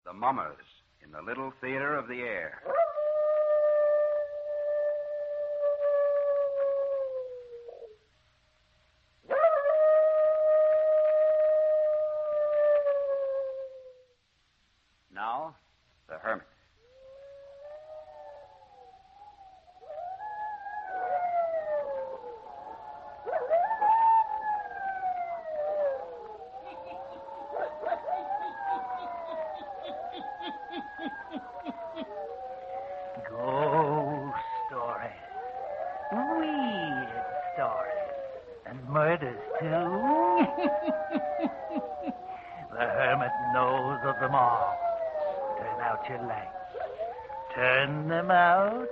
The Mummers in the Little Theater of the Air. Now, the Hermit. Ghost stories, weird stories, and murders, too. The Hermit knows of them all. Turn out your lights. Turn them out.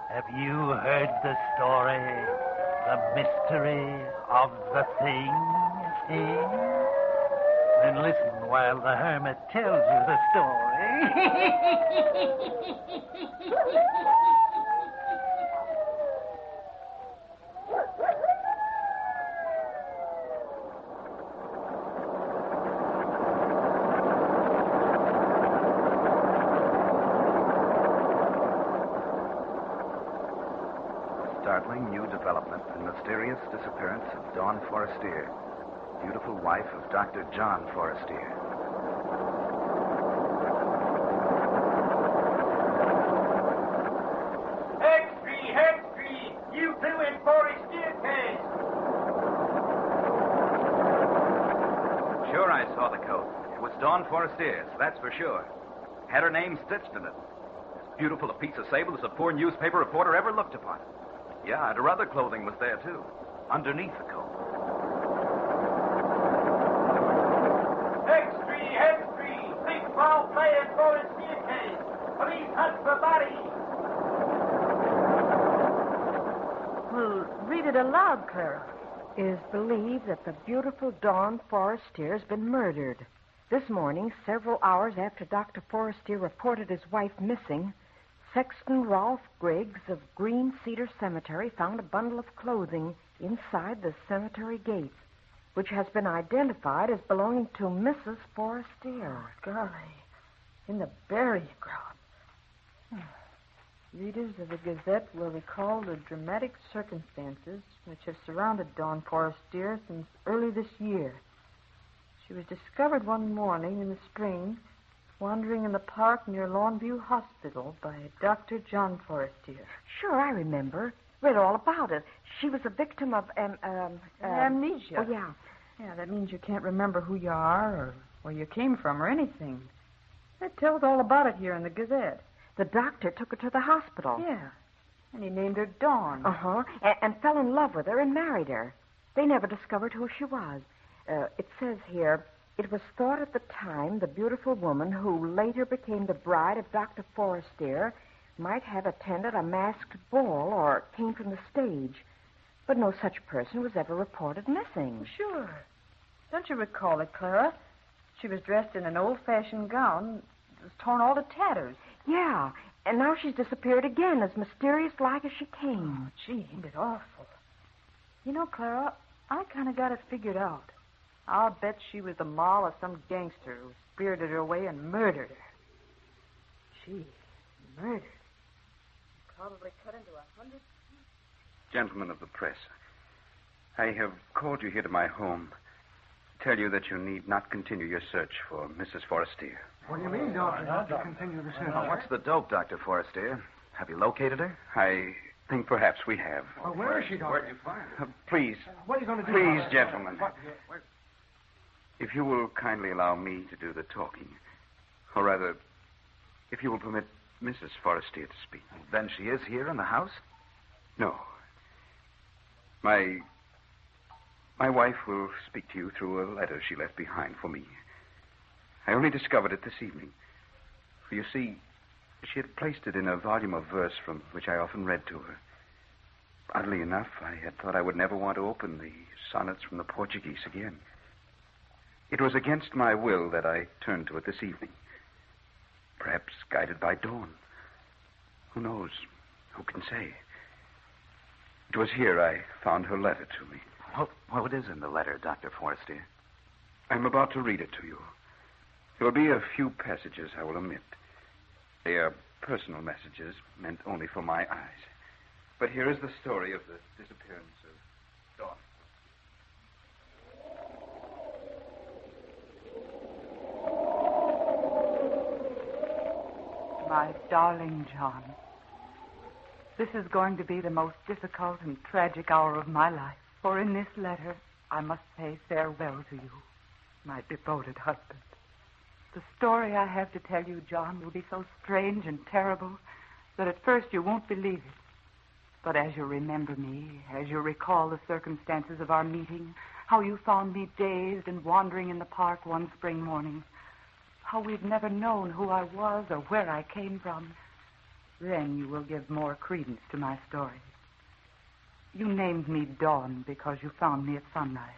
Have you heard the story? The mystery of the thing? Then listen while the Hermit tells you the story. Startling new development, the mysterious disappearance of Dawn Forestier, beautiful wife of Dr. John Forestier. Hextree, you two in Forestier case. Sure, I saw the coat. It was Dawn Forestier's, that's for sure. Had her name stitched in it. As beautiful a piece of sable as a poor newspaper reporter ever looked upon. Yeah, and her other clothing was there, too, underneath the coat. Hextree, big foul play in Forestier case. Police hunt for body. Well, read it aloud, Clara. It is believed that the beautiful Dawn Forestier has been murdered. This morning, several hours after Dr. Forestier reported his wife missing, Sexton Rolfe Griggs of Green Cedar Cemetery found a bundle of clothing inside the cemetery gates, which has been identified as belonging to Mrs. Forestier. Oh, golly. In the burying ground. Readers of the Gazette will recall the dramatic circumstances which have surrounded Dawn Forestier since early this year. She was discovered one morning in the spring wandering in the park near Longview Hospital by Dr. John Forestier. Sure, I remember. Read all about it. She was a victim of amnesia. Oh, yeah. Yeah, that means you can't remember who you are or where you came from or anything. It tells all about it here in the Gazette. The doctor took her to the hospital. Yeah. And he named her Dawn. Uh-huh. And fell in love with her and married her. They never discovered who she was. It says here, it was thought at the time the beautiful woman who later became the bride of Dr. Forestier might have attended a masked ball or came from the stage. But no such person was ever reported missing. Sure. Don't you recall it, Clara? She was dressed in an old-fashioned gown. It was torn all to tatters. Yeah, and now she's disappeared again, as mysterious-like as she came. Oh, gee, ain't it awful? You know, Clara, I kind of got it figured out. I'll bet she was the moll of some gangster who spirited her away and murdered her. Gee, murdered. Probably cut into 100 pieces. Gentlemen of the press, I have called you here to my home to tell you that you need not continue your search for Mrs. Forestier. What do you mean, Doctor? Not to continue the search? What's the dope, Dr. Forestier? Have you located her? I think perhaps we have. Well, where is she, Doctor? Where'd you find her? Please. What are you going to do? Please, gentlemen. If you will kindly allow me to do the talking, or rather, if you will permit Mrs. Forestier to speak. Then she is here in the house? No. My wife will speak to you through a letter she left behind for me. I only discovered it this evening. For you see, she had placed it in a volume of verse from which I often read to her. Oddly enough, I had thought I would never want to open the sonnets from the Portuguese again. It was against my will that I turned to it this evening. Perhaps guided by Dawn. Who knows? Who can say? It was here I found her letter to me. What is in the letter, Dr. Forestier? I'm about to read it to you. There will be a few passages I will omit. They are personal messages meant only for my eyes. But here is the story of the disappearance of Dawn. My darling John, this is going to be the most difficult and tragic hour of my life. For in this letter, I must say farewell to you, my devoted husband. The story I have to tell you, John, will be so strange and terrible that at first you won't believe it. But as you remember me, as you recall the circumstances of our meeting, how you found me dazed and wandering in the park one spring morning, how we've never known who I was or where I came from, then you will give more credence to my story. You named me Dawn because you found me at sunrise.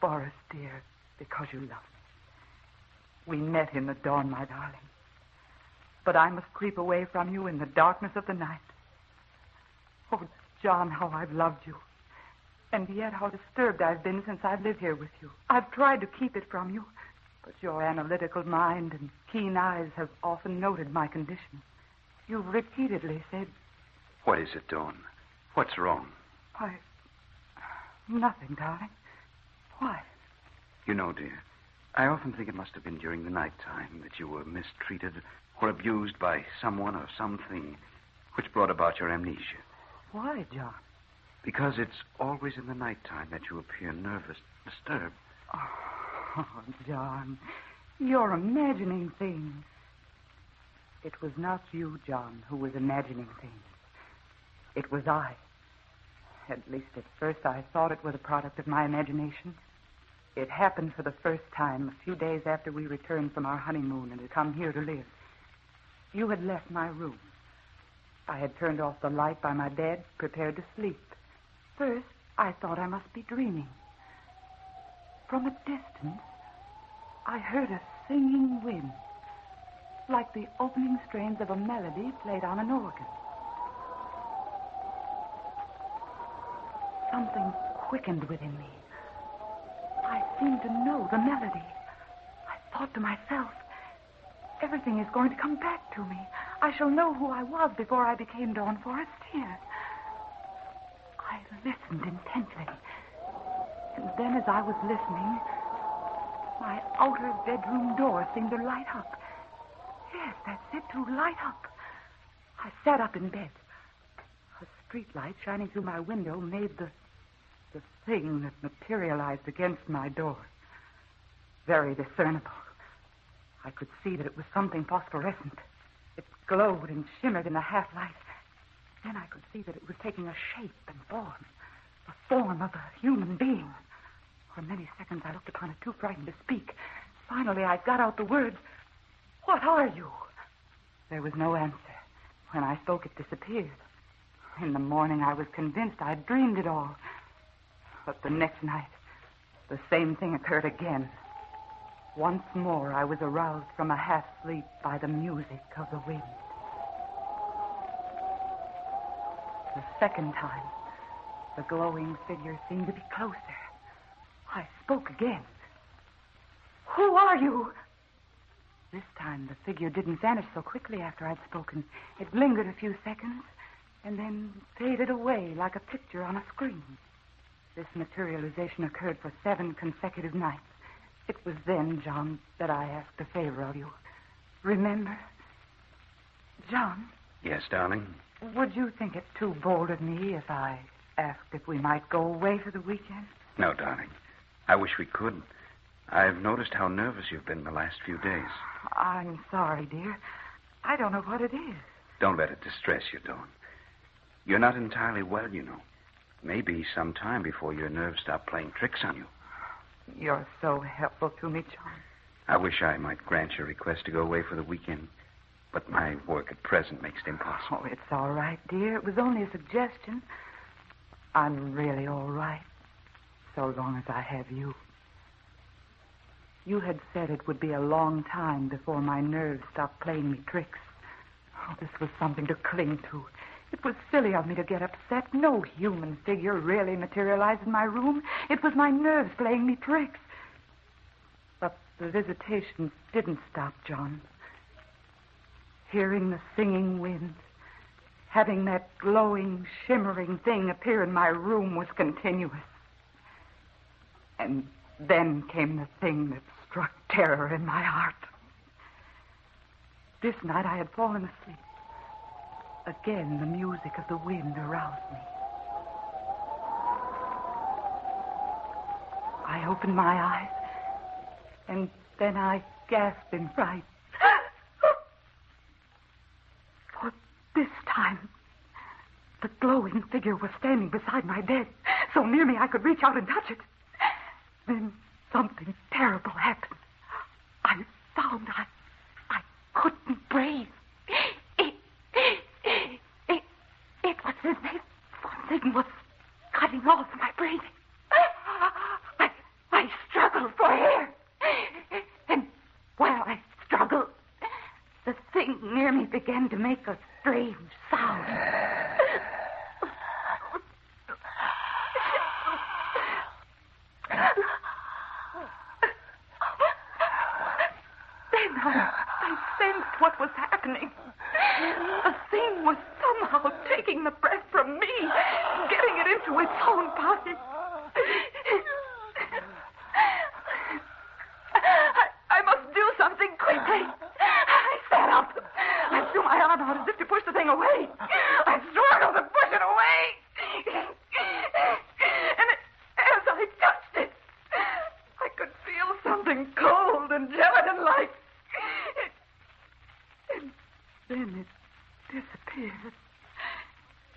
Forrest, dear, because you loved me. We met in the dawn, my darling. But I must creep away from you in the darkness of the night. Oh, John, how I've loved you. And yet how disturbed I've been since I've lived here with you. I've tried to keep it from you, but your analytical mind and keen eyes have often noted my condition. You've repeatedly said... What is it, Dawn? What's wrong? Nothing, darling. Why? You know, dear, I often think it must have been during the night time that you were mistreated or abused by someone or something which brought about your amnesia. Why, John? Because it's always in the night time that you appear nervous, disturbed. Oh, John, you're imagining things. It was not you, John, who was imagining things. It was I. At least at first I thought it was a product of my imagination. It happened for the first time a few days after we returned from our honeymoon and had come here to live. You had left my room. I had turned off the light by my bed, prepared to sleep. First, I thought I must be dreaming. From a distance, I heard a singing wind, like the opening strains of a melody played on an organ. Something quickened within me. I seemed to know the melody. I thought to myself, everything is going to come back to me. I shall know who I was before I became Dawn Forrest here. I listened intently. And then as I was listening, my outer bedroom door seemed to light up. Yes, that's it, to light up. I sat up in bed. A street light shining through my window made the thing that materialized against my door very discernible. I could see that it was something phosphorescent. It glowed and shimmered in the half-light. Then I could see that it was taking a shape and form, the form of a human being. For many seconds I looked upon it, too frightened to speak. Finally, I got out the words, "What are you?" There was no answer. When I spoke, it disappeared. In the morning, I was convinced I'd dreamed it all. But the next night, the same thing occurred again. Once more, I was aroused from a half-sleep by the music of the wind. The second time, the glowing figure seemed to be closer. I spoke again. "Who are you?" This time, the figure didn't vanish so quickly after I'd spoken. It lingered a few seconds and then faded away like a picture on a screen. This materialization occurred for 7 consecutive nights. It was then, John, that I asked a favor of you. Remember? John? Yes, darling? Would you think it too bold of me if I asked if we might go away for the weekend? No, darling. I wish we could. I've noticed how nervous you've been the last few days. I'm sorry, dear. I don't know what it is. Don't let it distress you, Dawn. You're not entirely well, you know. Maybe some time before your nerves stop playing tricks on you. You're so helpful to me, John. I wish I might grant your request to go away for the weekend, but my work at present makes it impossible. Oh, it's all right, dear. It was only a suggestion. I'm really all right, so long as I have you. You had said it would be a long time before my nerves stopped playing me tricks. Oh, this was something to cling to. It was silly of me to get upset. No human figure really materialized in my room. It was my nerves playing me tricks. But The visitation didn't stop, John. Hearing the singing wind, having that glowing, shimmering thing appear in my room was continuous. And then came the thing that struck terror in my heart. This night I had fallen asleep. Again, the music of the wind aroused me. I opened my eyes, and then I gasped in fright. For this time, the glowing figure was standing beside my bed, so near me I could reach out and touch it. Then something terrible happened. I found I couldn't breathe. It was as if something was cutting off my breathing. I struggled for air. And while I struggled, the thing near me began to make a strange sound. Then I sensed what was happening. The thing was somehow taking the breath from me, getting it into its own body. I must do something quickly. I sat up. I threw my arm out as if to push the thing away. I struggled to push it away. And as I touched it, I could feel something cold and gelatin-like. And then it disappeared.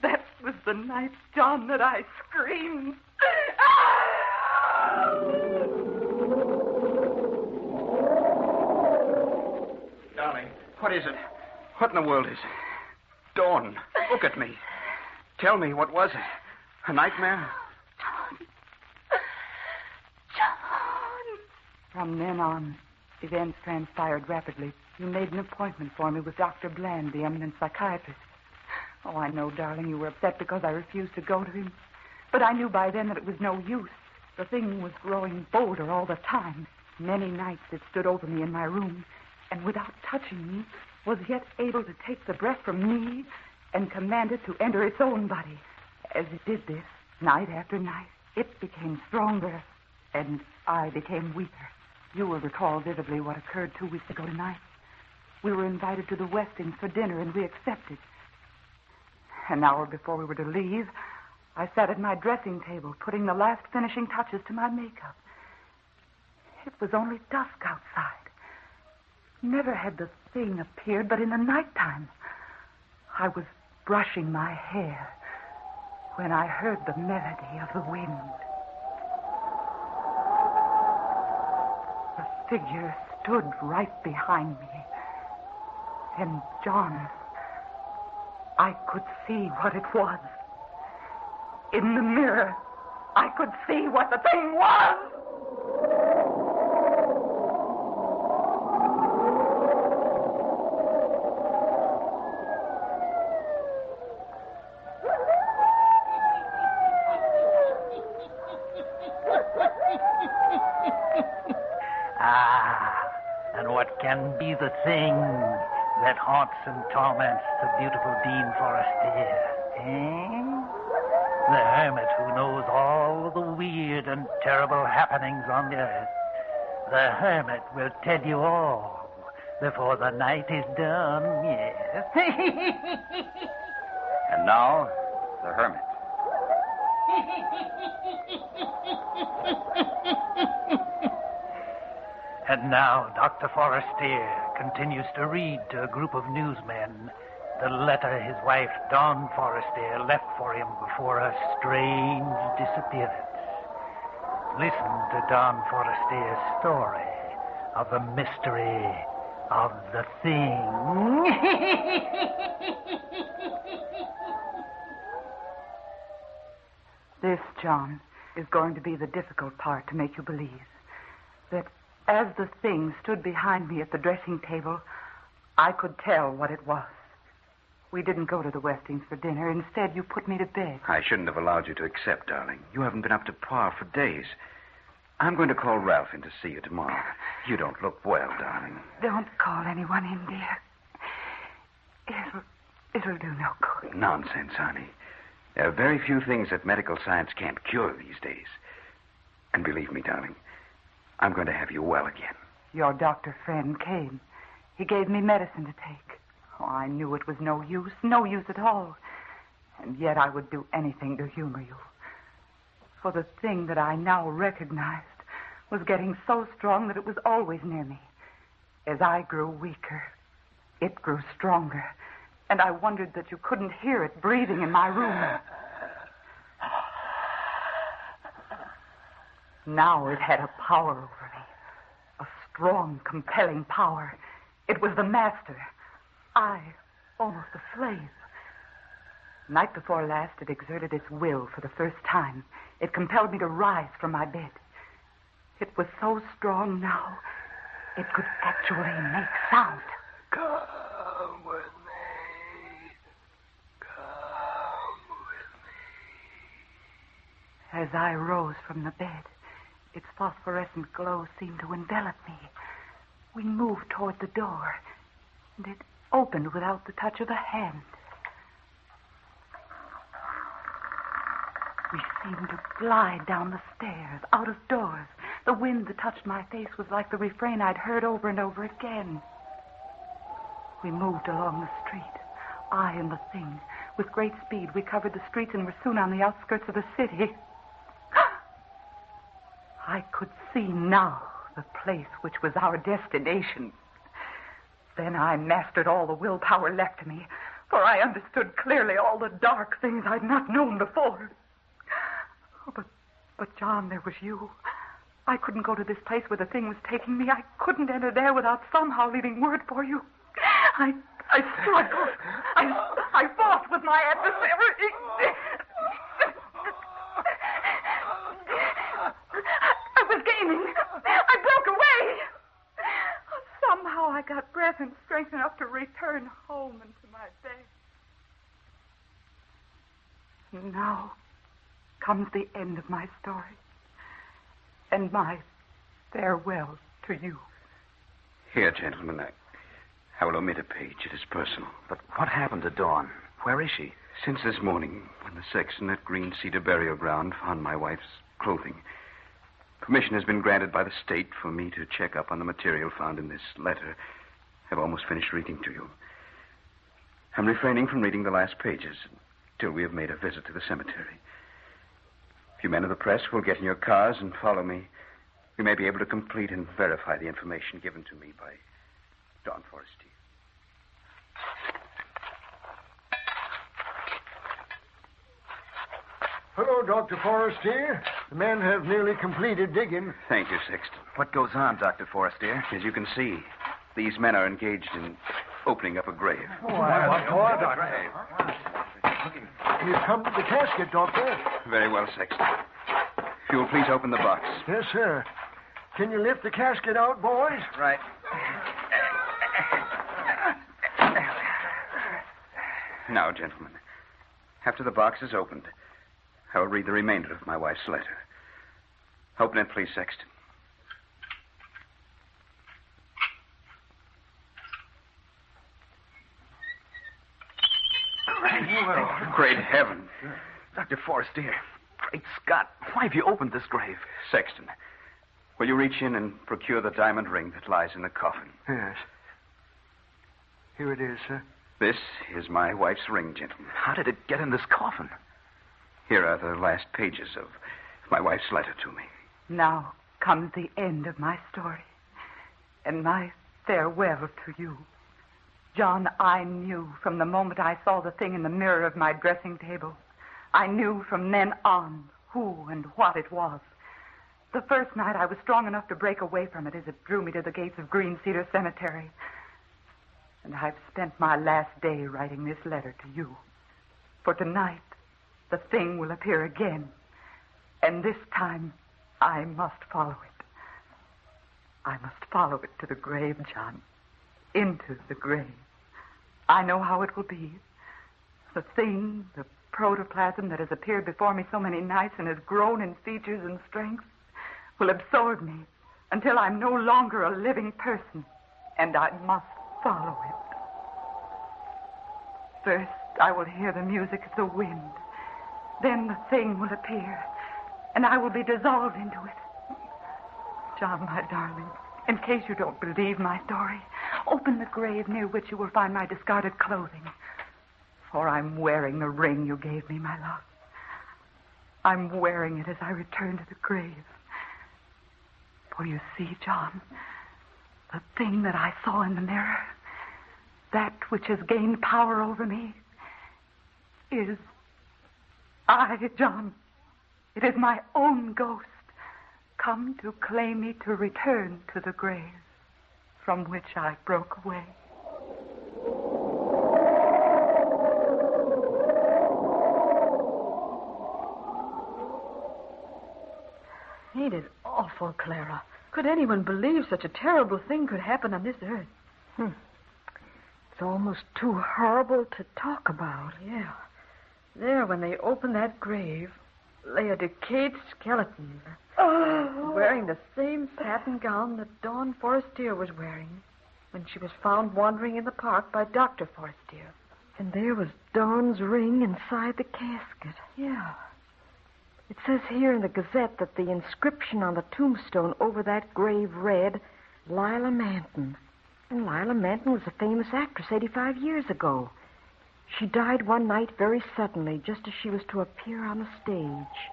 That was the night, John, that I screamed. Darling, what is it? What in the world is it? Dawn, look at me. Tell me, what was it? A nightmare? John. From then on, events transpired rapidly. You made an appointment for me with Dr. Bland, the eminent psychiatrist. Oh, I know, darling, you were upset because I refused to go to him. But I knew by then that it was no use. The thing was growing bolder all the time. Many nights it stood over me in my room, and without touching me, was yet able to take the breath from me and command it to enter its own body. As it did this, night after night, it became stronger, and I became weaker. You will recall vividly what occurred 2 weeks ago tonight. We were invited to the Westings for dinner, and we accepted. An hour before we were to leave, I sat at my dressing table, putting the last finishing touches to my makeup. It was only dusk outside. Never had the thing appeared but in the nighttime. I was brushing my hair when I heard the melody of the wind. The figure stood right behind me. And, John, I could see what it was. In the mirror, I could see what the thing was. And what can be the thing that haunts and torments the beautiful Dean Forestier? The hermit who knows all the weird and terrible happenings on the earth. The hermit will tell you all before the night is done, yes. And now, the hermit. And now Dr. Forestier continues to read to a group of newsmen the letter his wife, Dawn Forestier, left for him before her strange disappearance. Listen to Dawn Forestier's story of the mystery of the thing. This, John, is going to be the difficult part to make you believe. That as the thing stood behind me at the dressing table, I could tell what it was. We didn't go to the Westings for dinner. Instead, you put me to bed. I shouldn't have allowed you to accept, darling. You haven't been up to par for days. I'm going to call Ralph in to see you tomorrow. You don't look well, darling. Don't call anyone in, dear. It'll do no good. Nonsense, honey. There are very few things that medical science can't cure these days. And believe me, darling, I'm going to have you well again. Your doctor friend came. He gave me medicine to take. Oh, I knew it was no use at all. And yet I would do anything to humor you. For the thing that I now recognized was getting so strong that it was always near me. As I grew weaker, it grew stronger. And I wondered that you couldn't hear it breathing in my room. Now it had a power over me. A strong, compelling power. It was the master. I, almost a slave. Night before last, it exerted its will for the first time. It compelled me to rise from my bed. It was so strong now, it could actually make sound. Come with me. Come with me. As I rose from the bed, its phosphorescent glow seemed to envelop me. We moved toward the door, and it opened without the touch of a hand. We seemed to glide down the stairs, out of doors. The wind that touched my face was like the refrain I'd heard over and over again. We moved along the street, I and the thing. With great speed, we covered the streets and were soon on the outskirts of the city. I could see now the place which was our destination. Then I mastered all the willpower left to me, for I understood clearly all the dark things I'd not known before. Oh, but John, there was you. I couldn't go to this place where the thing was taking me. I couldn't enter there without somehow leaving word for you. I struggled. I fought with my adversary. I was gaining. I broke away. Somehow I got breath and strength enough to return home into my bed. Now comes the end of my story and my farewell to you. Here, gentlemen, I will omit a page. It is personal. But what happened to Dawn? Where is she? Since this morning, when the sexton at Green Cedar Burial Ground found my wife's clothing, permission has been granted by the state for me to check up on the material found in this letter. I've almost finished reading to you. I'm refraining from reading the last pages till we have made a visit to the cemetery. If you men of the press will get in your cars and follow me, we may be able to complete and verify the information given to me by Dawn Forestier. Hello, Dr. Forestier. The men have nearly completed digging. Thank you, Sexton. What goes on, Dr. Forestier? As you can see, these men are engaged in opening up a grave. What for, Doctor? We've come to the casket, Doctor. Very well, Sexton. If you will please open the box. Yes, sir. Can you lift the casket out, boys? Right. Now, gentlemen, after the box is opened, I will read the remainder of my wife's letter. Open it, please, Sexton. Great heaven. Dr. Forestier, great Scott, why have you opened this grave? Sexton, will you reach in and procure the diamond ring that lies in the coffin? Yes. Here it is, sir. This is my wife's ring, gentlemen. How did it get in this coffin? Here are the last pages of my wife's letter to me. Now comes the end of my story and my farewell to you. John, I knew from the moment I saw the thing in the mirror of my dressing table. I knew from then on who and what it was. The first night I was strong enough to break away from it as it drew me to the gates of Green Cedar Cemetery. And I've spent my last day writing this letter to you. For tonight, the thing will appear again. And this time, I must follow it. I must follow it to the grave, John. Into the grave. I know how it will be. The thing, the protoplasm that has appeared before me so many nights and has grown in features and strength, will absorb me until I'm no longer a living person, and I must follow it. First, I will hear the music of the wind. Then the thing will appear, and I will be dissolved into it. John, my darling, in case you don't believe my story, open the grave near which you will find my discarded clothing. For I'm wearing the ring you gave me, my love. I'm wearing it as I return to the grave. For you see, John, the thing that I saw in the mirror, that which has gained power over me, is I, John. It is my own ghost, come to claim me to return to the grave from which I broke away. Ain't it awful, Clara? Could anyone believe such a terrible thing could happen on this earth? It's almost too horrible to talk about. Yeah. There, when they opened that grave, lay a decayed skeleton. Wearing the same satin gown that Dawn Forestier was wearing when she was found wandering in the park by Dr. Forestier. And there was Dawn's ring inside the casket. Yeah. It says here in the Gazette that the inscription on the tombstone over that grave read, Lila Manton. And Lila Manton was a famous actress 85 years ago. She died one night very suddenly, just as she was to appear on the stage.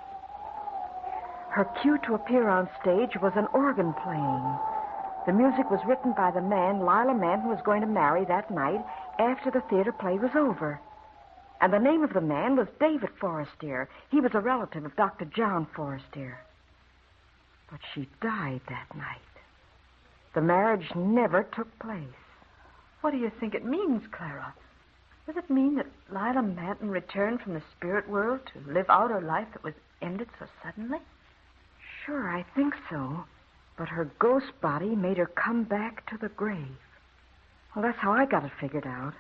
Her cue to appear on stage was an organ playing. The music was written by the man Lila Manton was going to marry that night after the theater play was over. And the name of the man was David Forestier. He was a relative of Dr. John Forestier. But she died that night. The marriage never took place. What do you think it means, Clara? Does it mean that Lila Manton returned from the spirit world to live out her life that was ended so suddenly? Sure, I think so. But her ghost body made her come back to the grave. Well, that's how I got it figured out.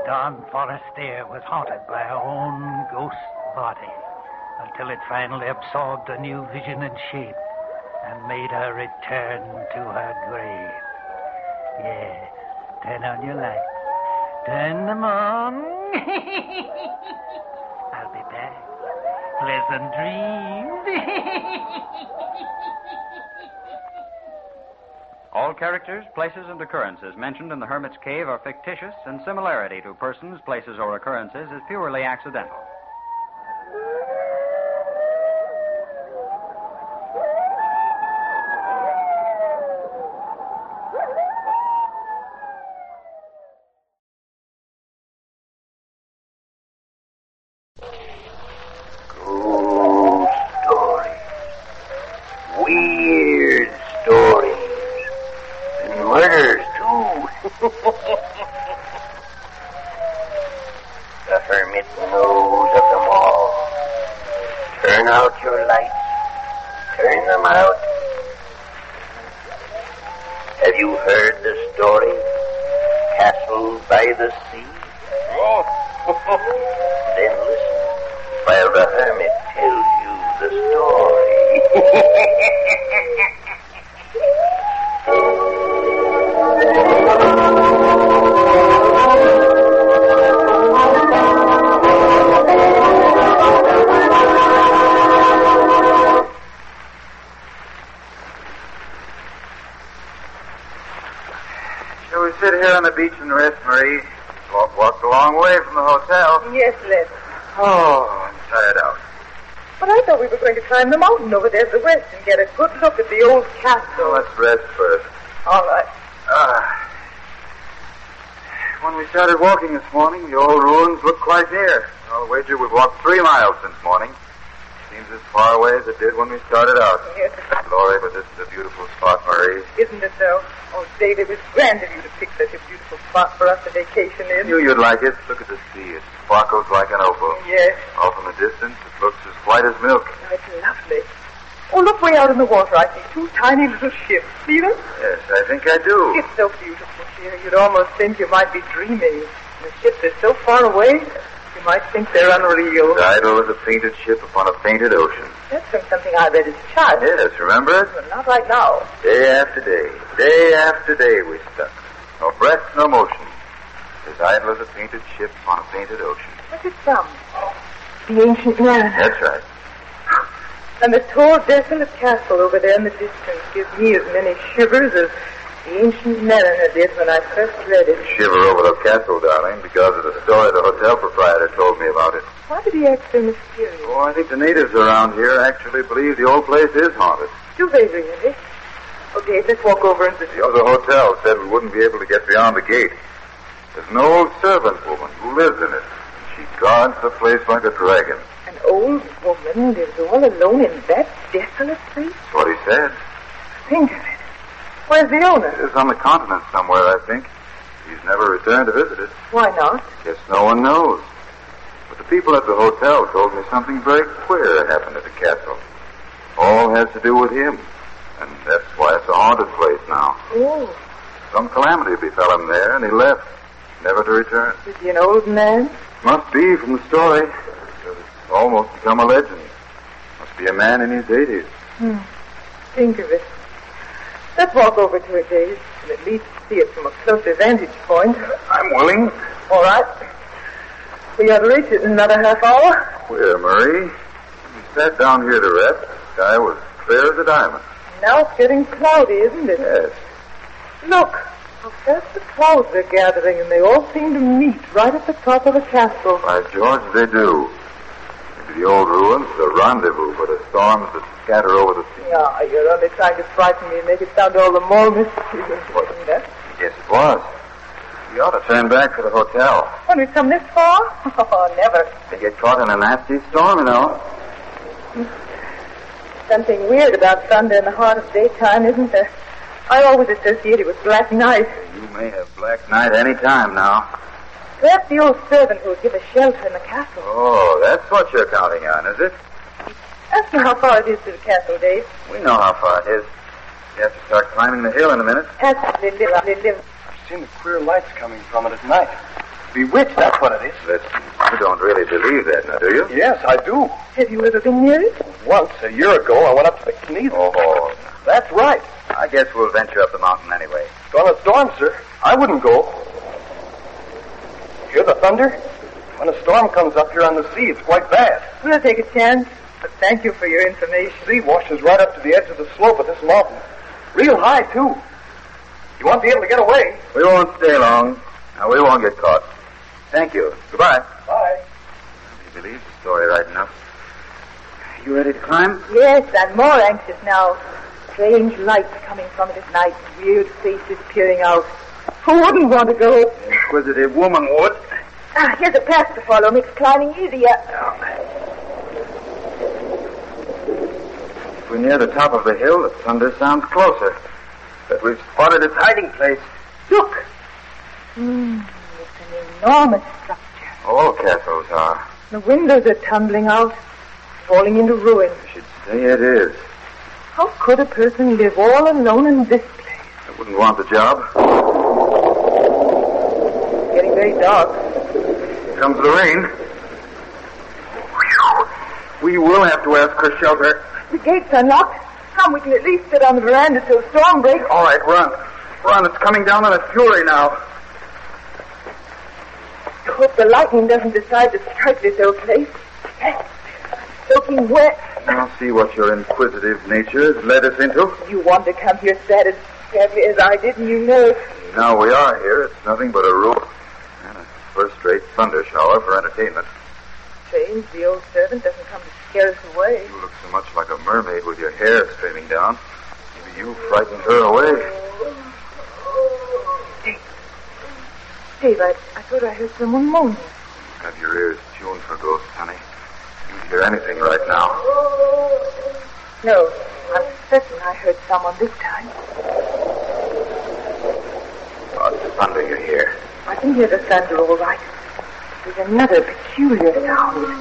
Dawn Forestier was haunted by her own ghost body until it finally absorbed a new vision and shape and made her return to her grave. Yeah, turn on your lights. Turn them on. I'll be back. Pleasant dreams. All characters, places, and occurrences mentioned in the Hermit's Cave are fictitious, and similarity to persons, places, or occurrences is purely accidental. Ghost stories. Weird stories. Murders, too. The Hermit knows of them all. Turn out your lights. Turn them out. Have you heard the story? Castle by the Sea? Then listen while the Hermit tells you the story. Shall we sit here on the beach and rest, Marie? Walked a long way from the hotel. Yes, let's. Oh, I'm tired out. But I thought we were going to climb the mountain over there to the west and get a good look at the old castle. So let's rest first. All right. When we started walking this morning, the old ruins looked quite near. I'll wager we've walked 3 miles since morning. Seems as far away as it did when we started out. Yes. Glory, but this is a beautiful spot, Marie. Isn't it, though? Oh, Dave, it was grand of you to pick such a beautiful spot for us to vacation in. Knew you'd like it. Look at the sea. It sparkles like an opal. Yes. Off in the distance, it looks as white as milk. Oh, it's lovely. Oh, look way out in the water. I see two tiny little ships. See them? Yes, I think I do. It's so beautiful here. You'd almost think you might be dreaming. The ships are so far away, you might think they're unreal. The idol is a painted ship upon a painted ocean. That's from something I read as a child. Yes, remember it? Well, not right now. Day after day we stuck. No breath, no motion. His idol is a painted ship upon a painted ocean. What's it from? The ancient mariner. That's right. And the tall, desolate castle over there in the distance gives me as many shivers as the ancient mariner did when I first read it. Shiver over the castle, darling, because of the story the hotel proprietor told me about it. Why did he act so mysterious? Oh, I think the natives around here actually believe the old place is haunted. Do they really? Okay, let's walk over and visit. The other hotel said we wouldn't be able to get beyond the gate. There's an old servant woman who lives in it. She guards the place like a dragon. An old woman lives all alone in that desolate place? That's what he said. Think of it. Where's the owner? He is on the continent somewhere, I think. He's never returned to visit it. Why not? Guess no one knows. But the people at the hotel told me something very queer happened at the castle. All has to do with him. And that's why it's a haunted place now. Oh. Some calamity befell him there, and he left, never to return. Is he an old man? Must be from the story. It's almost become a legend. Must be a man in his 80s. Think of it. Let's walk over to it, Dave, and at least see it from a closer vantage point. I'm willing. All right. We ought to reach it in another half hour. Where, Marie? We sat down here to rest. The sky was clear as a diamond. Now it's getting cloudy, isn't it? Yes. Look, how fast the clouds are gathering, and they all seem to meet right at the top of the castle. By George, they do. Maybe the old ruins, the rendezvous for the storms that scatter over the sea. Ah, you're only trying to frighten me and make it sound all the more mysterious, wasn't that? Yes, it was. We ought to turn back to the hotel. When we've come this far? Oh, never. They get caught in a nasty storm, you know. Something weird about thunder in the heart of daytime, isn't there? I always associate it with black night. You may have black night any time now. Perhaps the old servant who will give us shelter in the castle. Oh, that's what you're counting on, is it? Ask me how far it is to the castle, Dave. We know how far it is. You have to start climbing the hill in a minute. Ask Lily. I've seen the queer lights coming from it at night. Bewitched, that's what it is. You don't really believe that, now, do you? Yes, I do. Have you ever been near it? Once, a year ago, I went up to the Knees. Oh, That's right. I guess we'll venture up the mountain anyway. It's gonna storm, sir. I wouldn't go. Hear the thunder? When a storm comes up here on the sea, it's quite bad. We'll take a chance, but thank you for your information. The sea washes right up to the edge of the slope of this mountain. Real high, too. You won't be able to get away. We won't stay long. Now, we won't get caught. Thank you. Goodbye. Bye. You believe the story right enough. You ready to climb? Yes, I'm more anxious now. Strange lights coming from it at night, weird faces peering out. Who wouldn't want to go? An inquisitive woman would. Ah, here's a path to follow. Makes climbing easier. If we're near the top of the hill, the thunder sounds closer. But we've spotted its hiding place. Look. It's an enormous structure. All castles are. The windows are tumbling out, falling into ruin. I should say it is. How could a person live all alone in this place? I wouldn't want the job. It's getting very dark. Here comes the rain. We will have to ask for shelter. The gate's unlocked. Come, we can at least sit on the veranda till storm breaks. All right, run. Run, it's coming down on a fury now. I hope the lightning doesn't decide to strike this old place. Soaking wet. I'll see what your inquisitive nature has led us into. You want to come here sad as badly as I did, and you know it. Now we are here. It's nothing but a roof and a first-rate thunder shower for entertainment. Strange, the old servant doesn't come to scare us away. You look so much like a mermaid with your hair streaming down. Maybe you frightened her away. Dave, I thought I heard someone moaning. Have your ears tuned for ghosts, honey. You hear anything right now. No, I'm certain I heard someone this time. What's the thunder you hear? I can hear the thunder all right. There's another peculiar sound,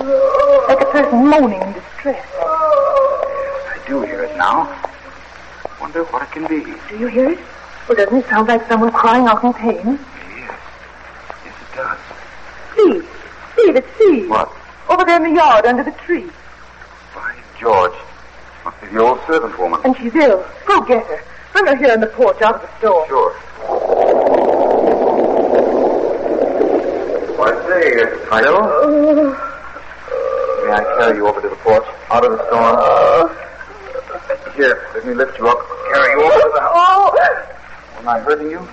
like a person moaning in distress. I do hear it now. Wonder what it can be. Do you hear it? Or doesn't it sound like someone crying out in pain? Yes. Yes, it does. See, let's see. What? Over there in the yard under the tree. By George. Must be the old servant woman. And she's ill. Go get her. Bring her here on the porch out of the store. Sure. I say, Fido. May I carry you over to the porch, out of the storm? Here, let me lift you up, carry you over to the house. Am I hurting you?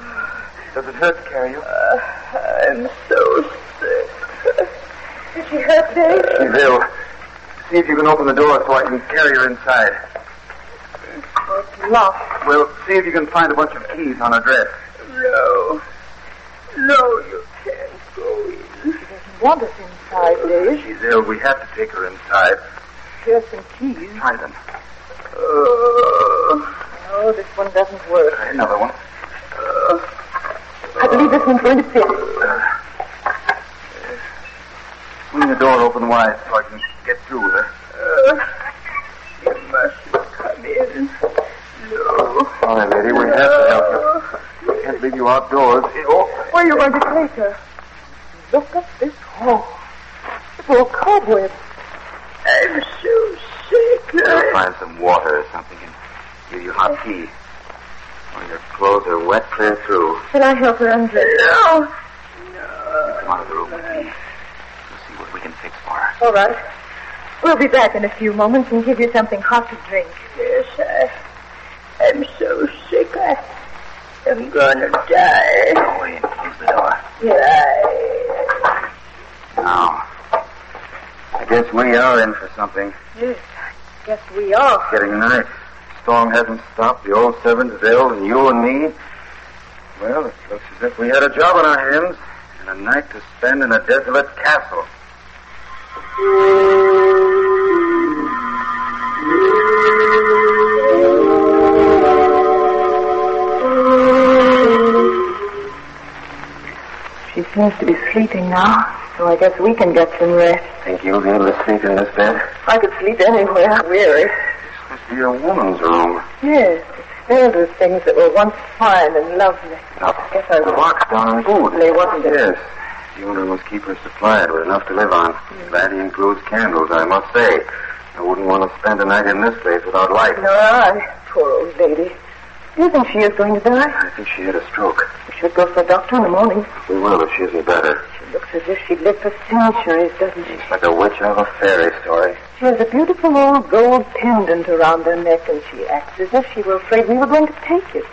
Does it hurt to carry you? I'm so sick. Is she hurt, Dave? She's ill. See if you can open the door so I can carry her inside. It's locked. Well, see if you can find a bunch of keys on her dress. No, you can't go in. She doesn't want us inside, Dave. She's ill. We have to take her inside. Here's some keys. Try them. No, this one doesn't work. Try another one. I believe this one's going to fit. Swing the door open wide so I can get through with her. You mustn't come in. No. All right, lady, we have to help you. We can't leave you outdoors. Oh. Where are you going to take her? Look at this hole. It's all cobwebs. I'm so sick. We'll find some water or something and give you hot tea. Or your clothes are wet clear through. Shall I help her undress? No. Come out of the room with me. We'll see what we can fix for her. All right. We'll be back in a few moments and give you something hot to drink. Yes, I'm so sick. I'm gonna die. Go away and close the door. Yeah. Now, I guess we are in for something. Yes, I guess we are. It's getting night. The storm hasn't stopped. The old servant is ill, and you and me. Well, it looks as if we had a job on our hands and a night to spend in a desolate castle. She seems to be sleeping now, so I guess we can get some rest. Think you'll be able to sleep in this bed? I could sleep anywhere. I'm weary. This must be your woman's room. Yes, it's filled with things that were once fine and lovely. I guess I the box down in food. Wasn't it? Yes. The owner must keep her supplied with enough to live on. That includes candles, I must say. I wouldn't want to spend a night in this place without light. Nor I. Poor old lady. Do you think she is going to die? I think she had a stroke. We should go for a doctor in the morning. We will if she isn't better. She looks as if she'd lived for centuries, doesn't she? It's like a witch out of a fairy story. She has a beautiful old gold pendant around her neck, and she acts as if she were afraid we were going to take it.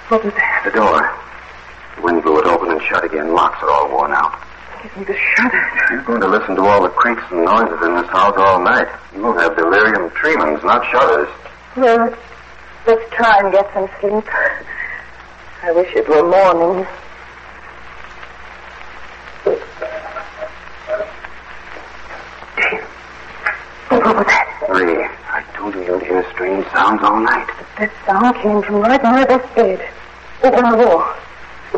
What was that? The door. The wind blew it open and shut again. Locks are all worn out. Give me the shutters. You're going to listen to all the creaks and noises in this house all night. You'll have delirium tremens, not shudders. Well, let's try and get some sleep. I wish it were morning. What was that? Marie, I told you you'd hear strange sounds all night. That sound came from right near this bed. Over the wall.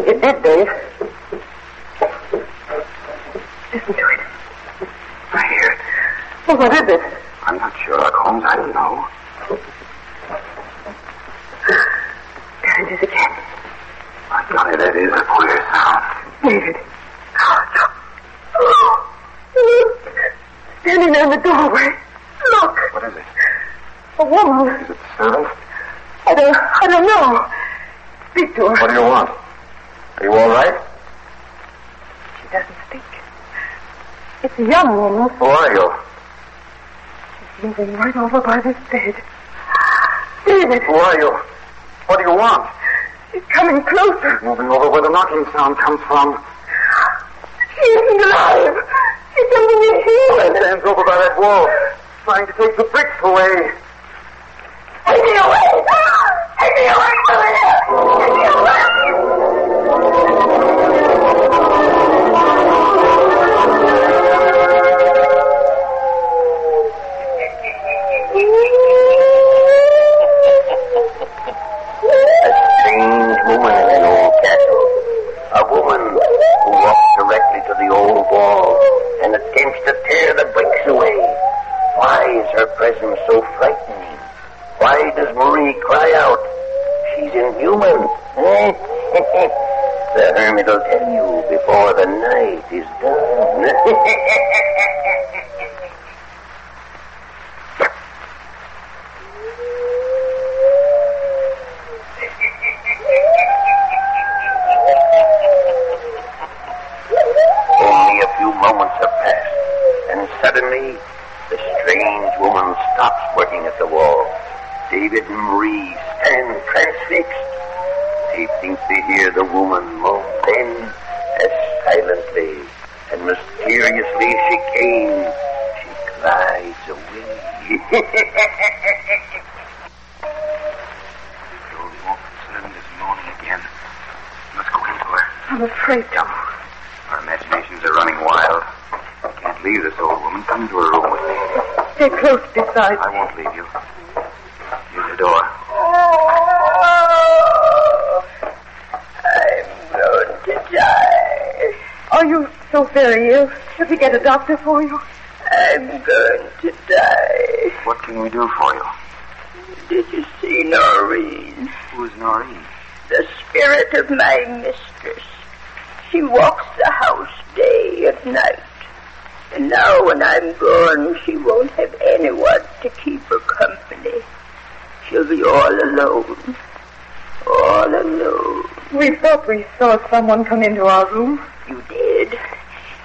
It did, Dave. Listen to it. I hear it. Well, what is it? I'm not Sherlock Holmes. I don't know. There it is again. My golly, that is a queer sound. David. Standing there in the doorway. Look. What is it? A woman. Is it the servant? I don't know. Speak to her. What do you want? Are you all right? She doesn't speak. It's a young woman. Who are you? She's moving right over by this bed. David. Who are you? What do you want? She's coming closer. She's moving over where the knocking sound comes from. She isn't alive. She's jumping in here. She stands over by that wall, trying to take the bricks away. Take me away! Take me away from here! Take me away! The Hermit will tell you before the night is done. Only a few moments have passed, and suddenly the strange woman stops working at the wall. David and Marie stand transfixed. They think they hear the woman moan. Then, as silently and mysteriously as she came, she glides away. The old woman is moaning again. Let's go into her. I'm afraid to. Our imaginations are running wild. I can't leave this old woman. Come into her room with me. Stay close beside I won't leave you. Here's the door. I'm going to die. Are you so very ill? Should we get a doctor for you? I'm going to die. What can we do for you? Did you see Noreen? Who is Noreen? The spirit of my mistress. She walks the house day and night. And now when I'm gone, she won't have anyone to keep her company. She'll be all alone. All alone. We thought we saw someone come into our room. You did.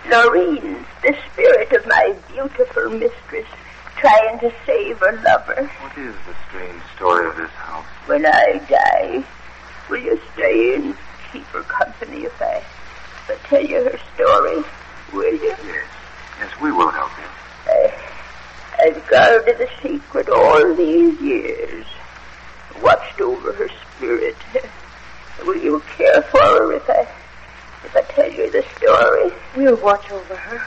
Noreen, the spirit of my beautiful mistress, trying to save her lover. What is the strange story of this house? When I die, will you stay and keep her company if I tell you her story? Will you? Yes. Yes, we will help you. I've guarded the secret all these years. Watched over her spirit. Will you care for her if I tell you the story? We'll watch over her.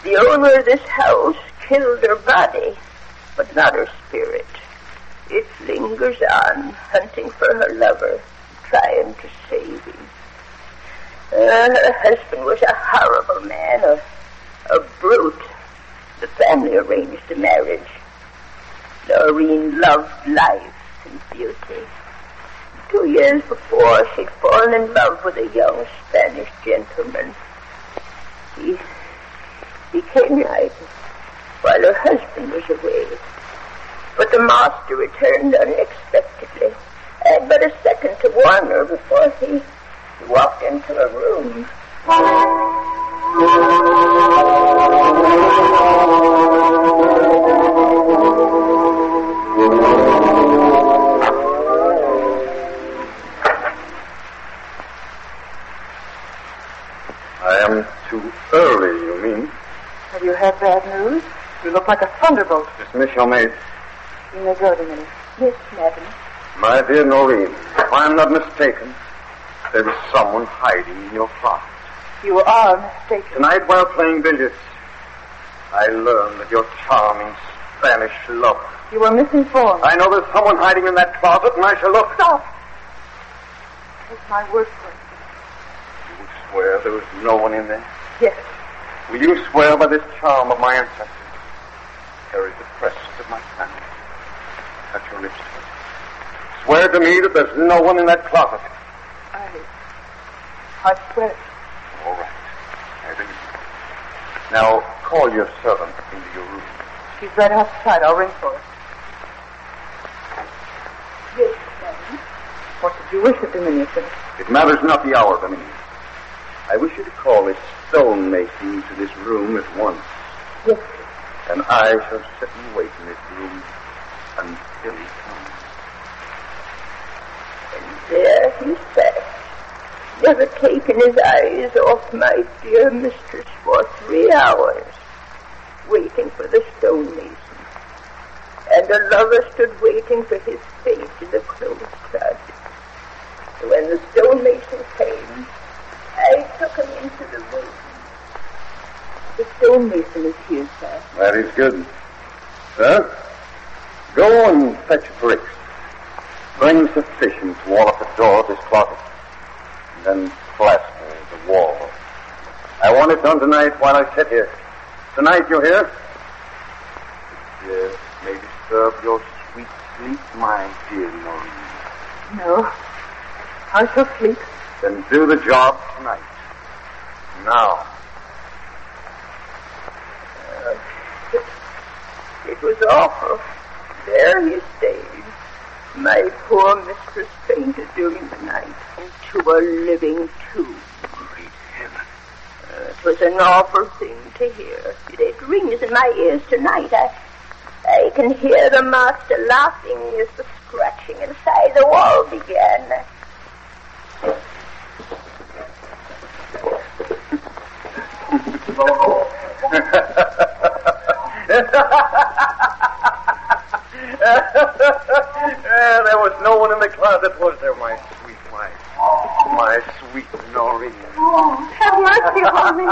The owner of this house killed her body, but not her spirit. It lingers on, hunting for her lover, trying to save him. Her husband was a horrible man, a brute. The family arranged the marriage. Noreen loved life and beauty. 2 years before, she'd fallen in love with a young Spanish gentleman. He came right while her husband was away. But the master returned unexpectedly. I had but a second to warn her before he walked into her room. I am too early, you mean? Have you had bad news? You look like a thunderbolt. Dismiss your maid. You may go, Dominic. Yes, madam. My dear Noreen, if I am not mistaken, there is someone hiding in your closet. You are mistaken. Tonight, while playing billiards, I learned that your charming Spanish lover. You were misinformed. I know there's someone hiding in that closet, and I shall look. Stop. Take my word for it. You will swear there is no one in there? Yes. Will you swear by this charm of my ancestors, carried the crest of my family? At your lips. Swear to me that there's no one in that closet. I swear it. All right. I believe you. Now, call your servant into your room. She's right outside. I'll ring for her. Yes, madam. What did you wish of Dominican? It matters not the hour, Dominion. I wish you to call this stonemason to this room at once. Yes. And I shall sit and wait in this room until he comes. And there he sat, never taking his eyes off my dear mistress for 3 hours, waiting for the stonemason. And the lover stood waiting for his fate in the closed closet. So when the stonemason came, I took him into the room. The stonemason is here, sir. That is good. Sir, go and fetch bricks. Bring sufficient to wall up the door of this closet. And then plaster the wall. I want it done tonight while I sit here. Tonight, you hear? Yes, may disturb your sweet sleep, my dear Noreen. No. I shall sleep. Then do the job tonight. Now. It was awful. There he stayed. My poor mistress fainted during the night into a living tomb. Great heaven. It was an awful thing to hear. It rings in my ears tonight. I can hear the master laughing as the scratching inside the wall began. There was no one in the closet, was there, my sweet wife? My sweet Noreen. Oh, have mercy upon me.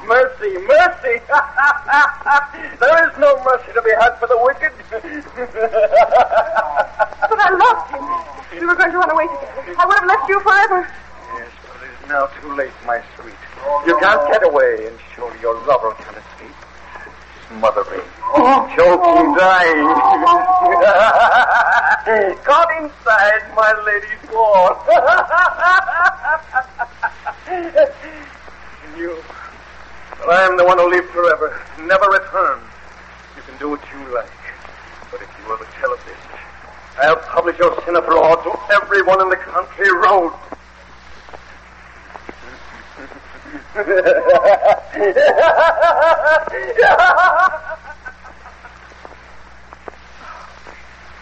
Mercy, mercy. There is no mercy to be had for the wicked. But I loved him. We were going to run away together. I would have left you forever. Yes, but it is now too late, my sweet. You can't get away, and surely your lover can escape. Smother me. Choking, dying. Caught inside my lady's wall. You. But I am the one who lives forever, never return. You can do what you like. But if you ever tell of this, I'll publish your sin abroad to everyone in the country road.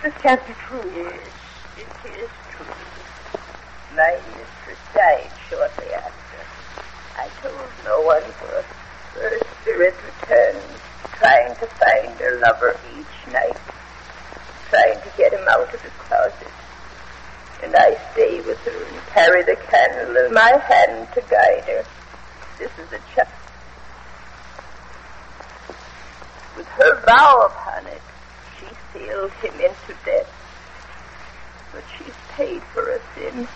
This can't be true. Yes, it is true. My mistress died shortly after. I told no one, for her spirit returns, trying to find her lover each night, trying to get him out of the closet. And I stay with her and carry the candle in my hand to guide her. This is a child. With her vow upon it, she sealed him into death. But she's paid for her sin,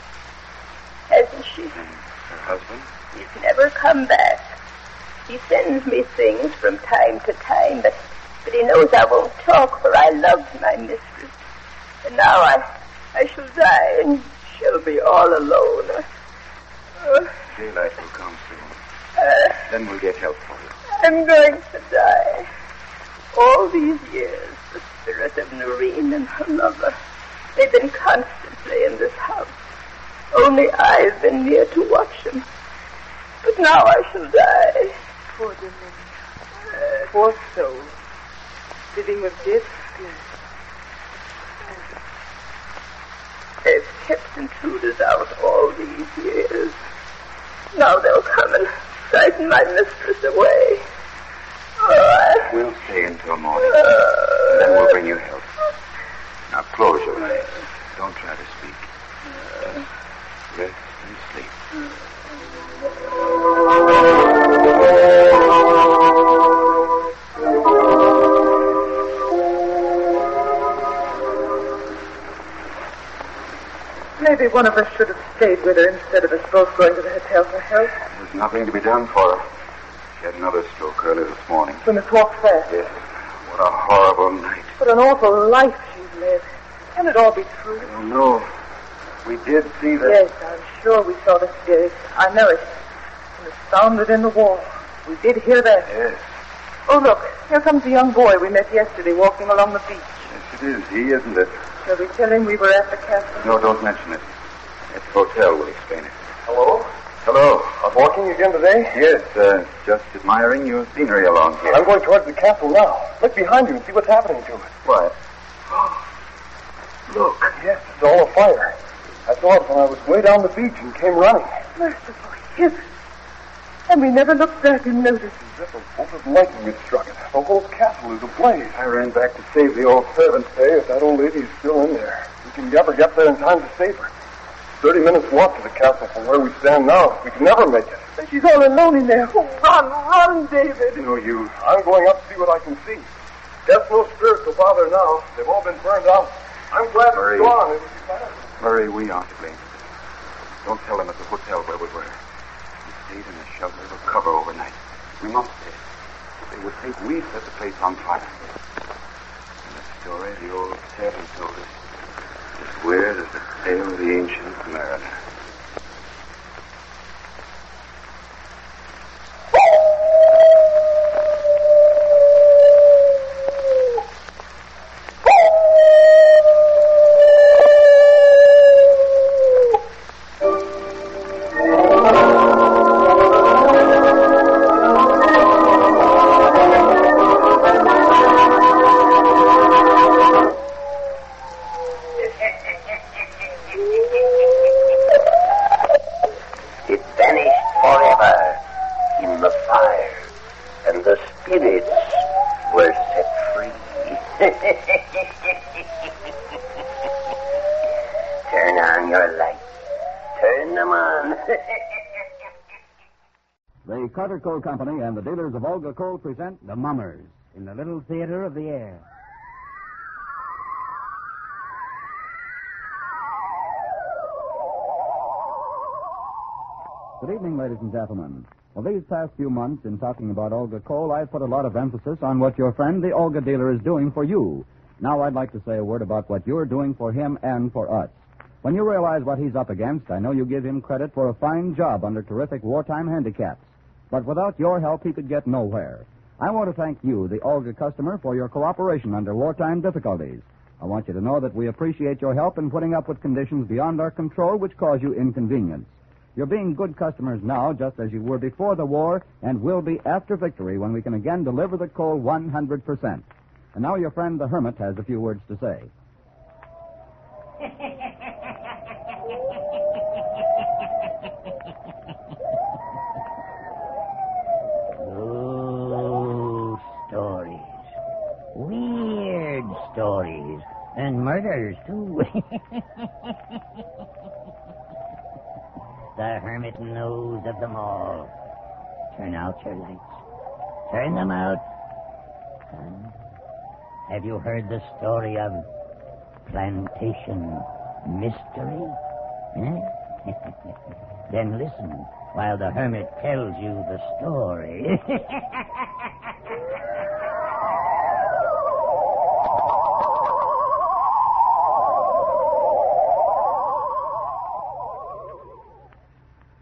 hasn't she? Her husband? He's never come back. He sends me things from time to time, but he knows I won't talk, for I loved my mistress. And now I shall die, and she'll be all alone. Daylight will come soon. Then we'll get help for you. I'm going to die. All these years, the spirit of Noreen and her lover, they've been constantly in this house. Only I've been near to watch them. But now I shall die. Poor Delaney. Poor soul. Living with dead spirit. They've kept intruders out all these years. Now they'll come and frighten my mistress away. We'll stay until morning. And then we'll bring you help. Now close your eyes. Don't try to speak. Just rest and sleep. Maybe one of us should have stayed with her instead of us both going to the hotel for help. There's nothing to be done for her. She had another stroke early this morning. We must walk fast. Yes. What a horrible night. What an awful life she's lived. Can it all be true? I don't know. We did see that. Yes, I'm sure we saw the spirit. I know it. And it sounded in the wall. We did hear that. Yes. Oh, look. Here comes the young boy we met yesterday walking along the beach. Yes, it is. He, isn't it? Shall we tell him we were at the castle? No, don't mention it. At the hotel, we'll explain it. Hello? Hello. I'm walking again today? Yes, just admiring your scenery along here. I'm going towards the castle now. Look behind you and see what's happening to it. What? Look. Yes, it's all afire. I saw it when I was way down the beach and came running. Merciful heaven. And we never looked back and noticed. As if a bolt of lightning had struck it. The whole castle is ablaze. I ran back to save the old servant, say, if that old lady's still in there. We can never get there in time to save her. 30 minutes walk to the castle from where we stand now. We can never make it. And she's all alone in there. Oh, run, David. No use. I'm going up to see what I can see. Guess no spirits will bother now. They've all been burned out. I'm glad Murray. it's gone. It was bad. Murray, we aren't to blame. Don't tell them at the hotel where we were. We stayed in a shelter of cover overnight. We must stay. They would think we set the place on fire. In the story the old servant told us, as weird as the tale of the ancient mariner. Come on. The Carter Coal Company and the dealers of Olga Coal present The Mummers in the Little Theater of the Air. Good evening, ladies and gentlemen. Well, these past few months, in talking about Olga Coal, I've put a lot of emphasis on what your friend, the Olga dealer, is doing for you. Now I'd like to say a word about what you're doing for him and for us. When you realize what he's up against, I know you give him credit for a fine job under terrific wartime handicaps. But without your help, he could get nowhere. I want to thank you, the Olga customer, for your cooperation under wartime difficulties. I want you to know that we appreciate your help in putting up with conditions beyond our control which cause you inconvenience. You're being good customers now, just as you were before the war, and will be after victory when we can again deliver the coal 100%. And now your friend the Hermit has a few words to say. Oh, stories. Weird stories. And murders, too. The Hermit knows of them all. Turn out your lights. Turn them out. Have you heard the story of plantation mystery? Then listen while the Hermit tells you the story.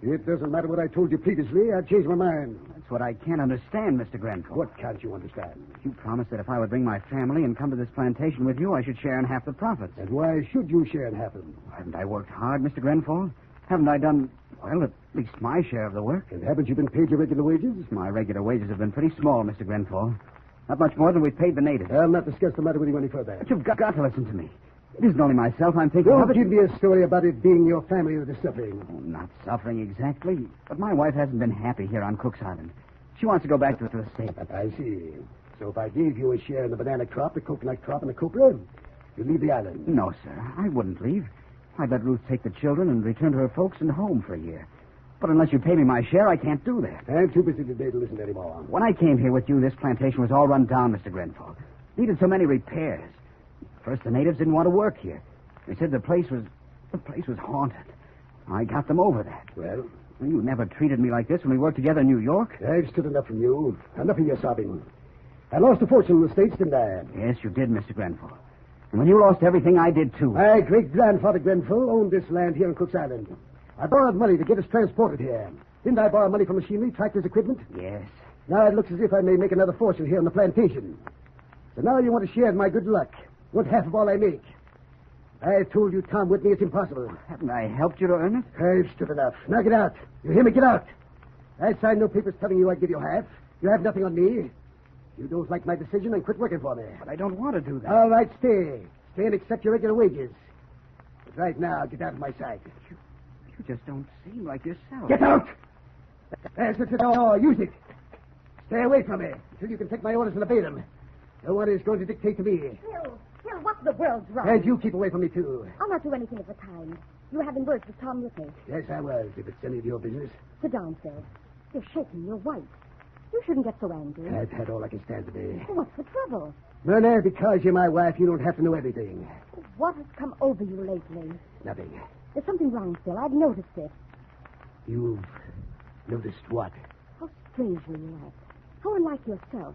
It doesn't matter what I told you previously. I changed my mind. That's what I can't understand, Mr. Grenfell. What can't you understand? You promised that if I would bring my family and come to this plantation with you, I should share in half the profits. And why should you share in half of them? Haven't I worked hard, Mr. Grenfell? Haven't I done, well, at least my share of the work? And haven't you been paid your regular wages? My regular wages have been pretty small, Mr. Grenfell. Not much more than we've paid the natives. I'll not discuss the matter with you any further. But you've got to listen to me. It isn't only myself I'm thinking Don't of. give me a story about it being your family that is suffering. Oh, not suffering exactly. But my wife hasn't been happy here on Cook's Island. She wants to go back to the States. I see. So if I gave you a share in the banana crop, the coconut crop, and the copra, you'd leave the island. No, sir. I wouldn't leave. I'd let Ruth take the children and return to her folks and home for a year. But unless you pay me my share, I can't do that. I'm too busy today to listen anymore. When I came here with you, this plantation was all run down, Mr. Grenfell. Needed so many repairs. First, the natives didn't want to work here. They said the place was haunted. I got them over that. Well? You never treated me like this when we worked together in New York. I've stood enough from you. Enough of your sobbing. I lost a fortune in the States, didn't I? Yes, you did, Mr. Grenfell. And when you lost everything, I did, too. My great-grandfather Grenfell owned this land here on Cook's Island. I borrowed money to get us transported here. Didn't I borrow money for machinery, tractors, equipment? Yes. Now it looks as if I may make another fortune here on the plantation. So now you want to share in my good luck. Want half of all I make. I told you, Tom Whitney, it's impossible. Haven't I helped you to earn it? I've stood enough. Now get out. You hear me? Get out. I signed no papers telling you I'd give you half. You have nothing on me. You don't like my decision, then quit working for me. But I don't want to do that. All right, stay. Stay and accept your regular wages. But right now, get out of my sight. You just don't seem like yourself. Get out! There's the door. Use it. Stay away from me until you can take my orders and obey them. No one is going to dictate to me. Phil, what the world's wrong? And you keep away from me, too. I'll not do anything of the kind. You were having words with Tom with me. Yes, I was, if it's any of your business. Sit down, Phil. You're shaking. You're white. You shouldn't get so angry. I've had all I can stand today. Well, what's the trouble? Myrna, because you're my wife, you don't have to know everything. What has come over you lately? Nothing. There's something wrong, Phil. I've noticed it. You've noticed what? How strangely you act. How unlike yourself.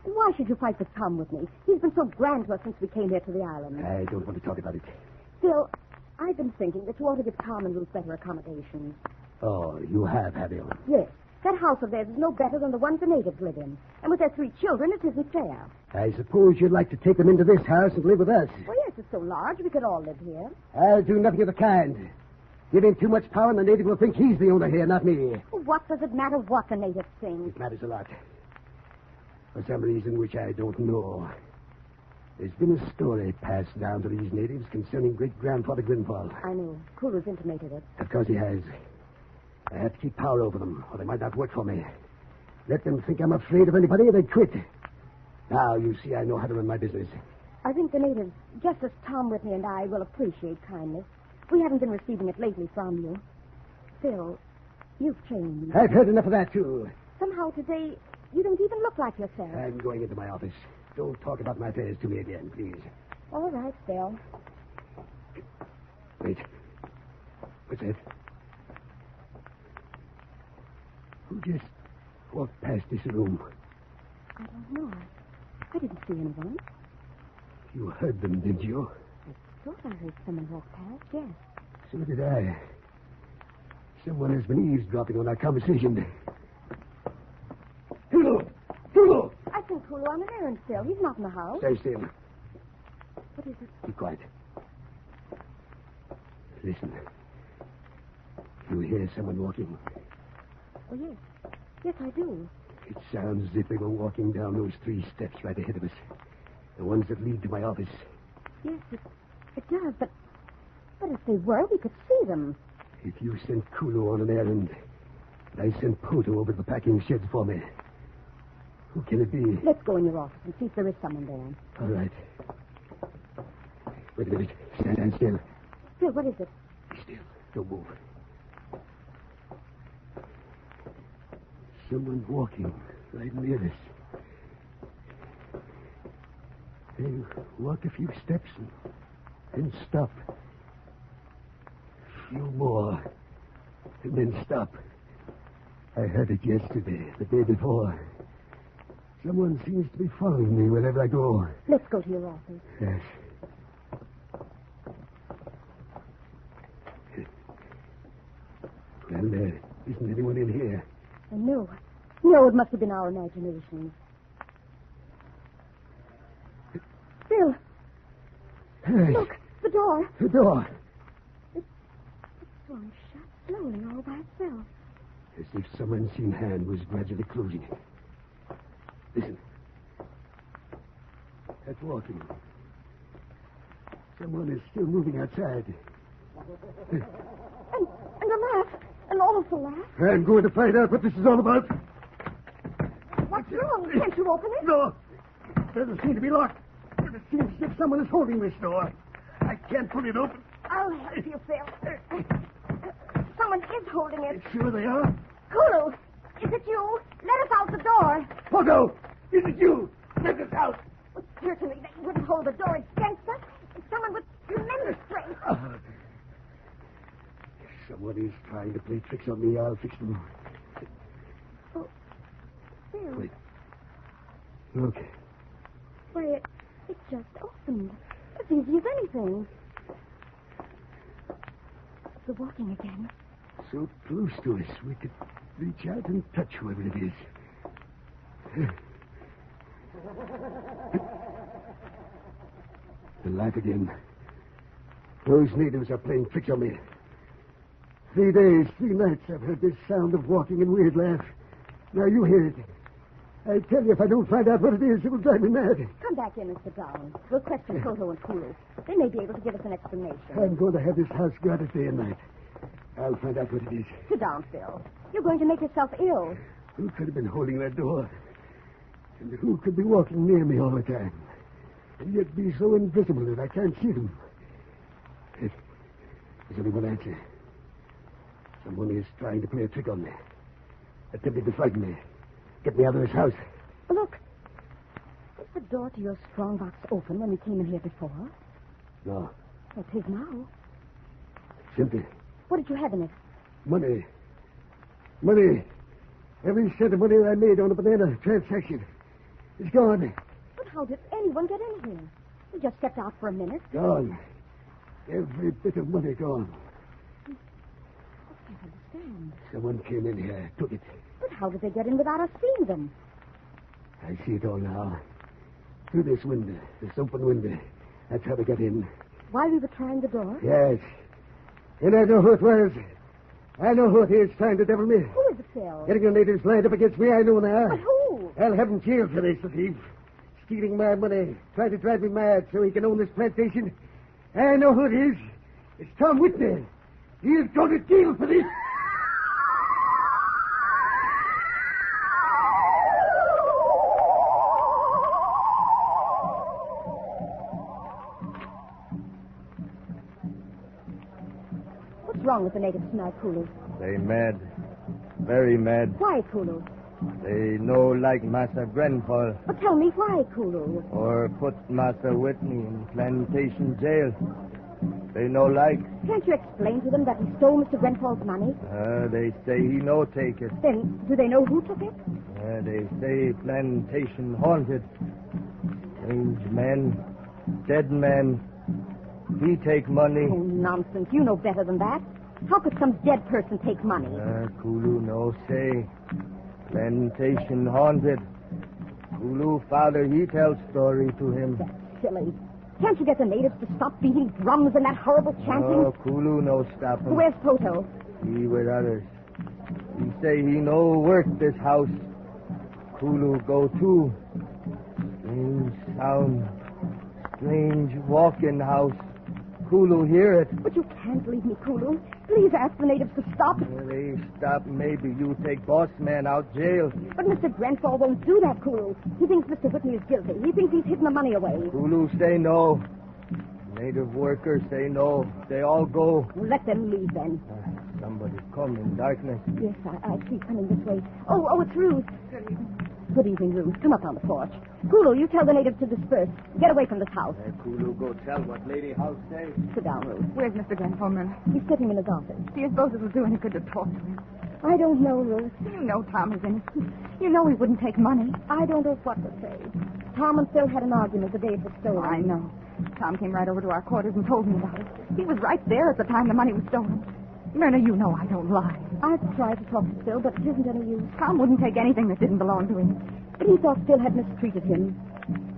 And why should you fight with Tom with me? He's been so grand to us since we came here to the island. I don't want to talk about it. Phil, I've been thinking that you ought to give Tom and Ruth better accommodations. Oh, you have you? Yes. That house of theirs is no better than the ones the natives live in. And with their 3 children, it isn't fair. I suppose you'd like to take them into this house and live with us. Well, yes, it's so large we could all live here. I'll do nothing of the kind. Give him too much power and the native will think he's the owner here, not me. What does it matter what the natives think? It matters a lot. For some reason which I don't know, there's been a story passed down to these natives concerning great-grandfather Grenfell. I know. Kulu's intimated it. Of course he has. I have to keep power over them, or they might not work for me. Let them think I'm afraid of anybody, or they quit. Now, you see, I know how to run my business. I think the natives, just as Tom Whitney and I, will appreciate kindness. We haven't been receiving it lately from you. Phil, you've changed. I've heard enough of that, too. Somehow today, you don't even look like yourself. I'm going into my office. Don't talk about my affairs to me again, please. All right, Phil. Wait. What's that? Who just walked past this room? I don't know. I didn't see anyone. You heard them, didn't you? I thought I heard someone walk past, yes. So did I. Someone has been eavesdropping on our conversation. Hulu! Hulu! I sent Kulu on an errand, Phil. He's not in the house. Stay still. What is it? Be quiet. Listen. You hear someone walking? Oh, yes. Yes, I do. It sounds as if they were walking down those 3 steps right ahead of us. The ones that lead to my office. Yes, it does, but if they were, we could see them. If you sent Kulu on an errand, and I sent Poto over to the packing sheds for me, who can it be? Let's go in your office and see if there is someone there. All right. Wait a minute. Stand still. Phil, what is it? Be still. Don't move. Someone walking right near us. They walk a few steps and stop. A few more, and then stop. I heard it yesterday, the day before. Someone seems to be following me wherever I go. Let's go to your office. Yes. Well, there isn't anyone in here. No. No, it must have been our imagination. Phil. Hey. Look, the door. The door. It's swung shut slowly all by itself. As if someone's unseen hand was gradually closing it. Listen. That's walking. Someone is still moving outside. And a laugh. An awful laugh. I'm going to find out what this is all about. What's wrong? Can't you open it? No. It doesn't seem to be locked. It seems as if someone is holding this door. I can't put it open. I'll help you, Phil. Someone is holding it. Sure they are. Kulu, is it you? Let us out the door. Poto, is it you? Let us out. Well, certainly they wouldn't hold the door against us. It's someone with tremendous strength. Someone is trying to play tricks on me. I'll fix them. Oh, Phil. Wait. Look. Why, it just opened. As easy as anything. They're walking again. So close to us, we could reach out and touch whoever it is. The laugh again. Those natives are playing tricks on me. 3 days, 3 nights I've heard this sound of walking and weird laugh. Now you hear it. I tell you, if I don't find out what it is, it will drive me mad. Come back in and sit down. We'll question Toto and Kulu. They may be able to give us an explanation. I'm going to have this house guarded day and night. I'll find out what it is. Sit down, Phil. You're going to make yourself ill. Who could have been holding that door? And who could be walking near me all the time? And yet be so invisible that I can't see them? There's only one answer. Someone is trying to play a trick on me. Attempting to frighten me. Get me out of this house. Look. Was the door to your strongbox open when we came in here before? No. It is now. Simply. What did you have in it? Money. Money. Every cent of money I made on a banana transaction. It's gone. But how did anyone get in here? We just stepped out for a minute. Gone. Every bit of money gone. I can't understand. Someone came in here, took it. But how did they get in without us seeing them? I see it all now. Through this window, this open window. That's how they got in. While we were trying the door? Yes. And I know who it was. I know who it is trying to devil me. Who is it, Phil? Getting the natives lined up against me, I know now. But who? I'll have him jailed for this, the thief. Stealing my money, trying to drive me mad so he can own this plantation. I know who it is. It's Tom Whitney. He's going to jail for this. wrong with the natives tonight, Kulu? They mad. Very mad. Why, Kulu? They no like Massa Grenfall. But tell me why, Kulu. Or put Massa Whitney in plantation jail. They no like. Can't you explain to them that he stole Mr. Grenfall's money? They say he no take it. Then, do they know who took it? They say plantation haunted. Strange man. Dead man. He take money. Oh, nonsense. You know better than that. How could some dead person take money? Kulu no say. Plantation haunted. Kulu father, he tells story to him. That's silly. Can't you get the natives to stop beating drums and that horrible chanting? Oh, Kulu no stop him. Where's Toto? He with others. He say he no work this house. Kulu go too. Strange sound. Strange walk in house. Kulu hear it. But you can't leave me, Kulu. Please ask the natives to stop. They stop, maybe you take boss man out jail. But Mr. Grenfall won't do that, Kulu. He thinks Mr. Whitney is guilty. He thinks he's hidden the money away. Kulu say no. Native workers say no. They all go. Let them leave, then. Somebody come in darkness. Yes, I see coming this way. Oh, it's Ruth. Good evening, Ruth. Come up on the porch. Kulu, you tell the natives to disperse. Get away from this house. Kulu, go tell what Lady House say. Sit down, Ruth. Where's Mr. Grenfall, Myrna? He's sitting in his office. Do you suppose it'll do any good to talk to him? I don't know, Ruth. You know Tom is innocent. You know he wouldn't take money. I don't know what to say. Tom and Phil had an argument the day it was stolen. I know. Tom came right over to our quarters and told me about it. He was right there at the time the money was stolen. Myrna, you know I don't lie. I've tried to talk to Phil, but it isn't any use. Tom wouldn't take anything that didn't belong to him. But he thought Phil had mistreated him.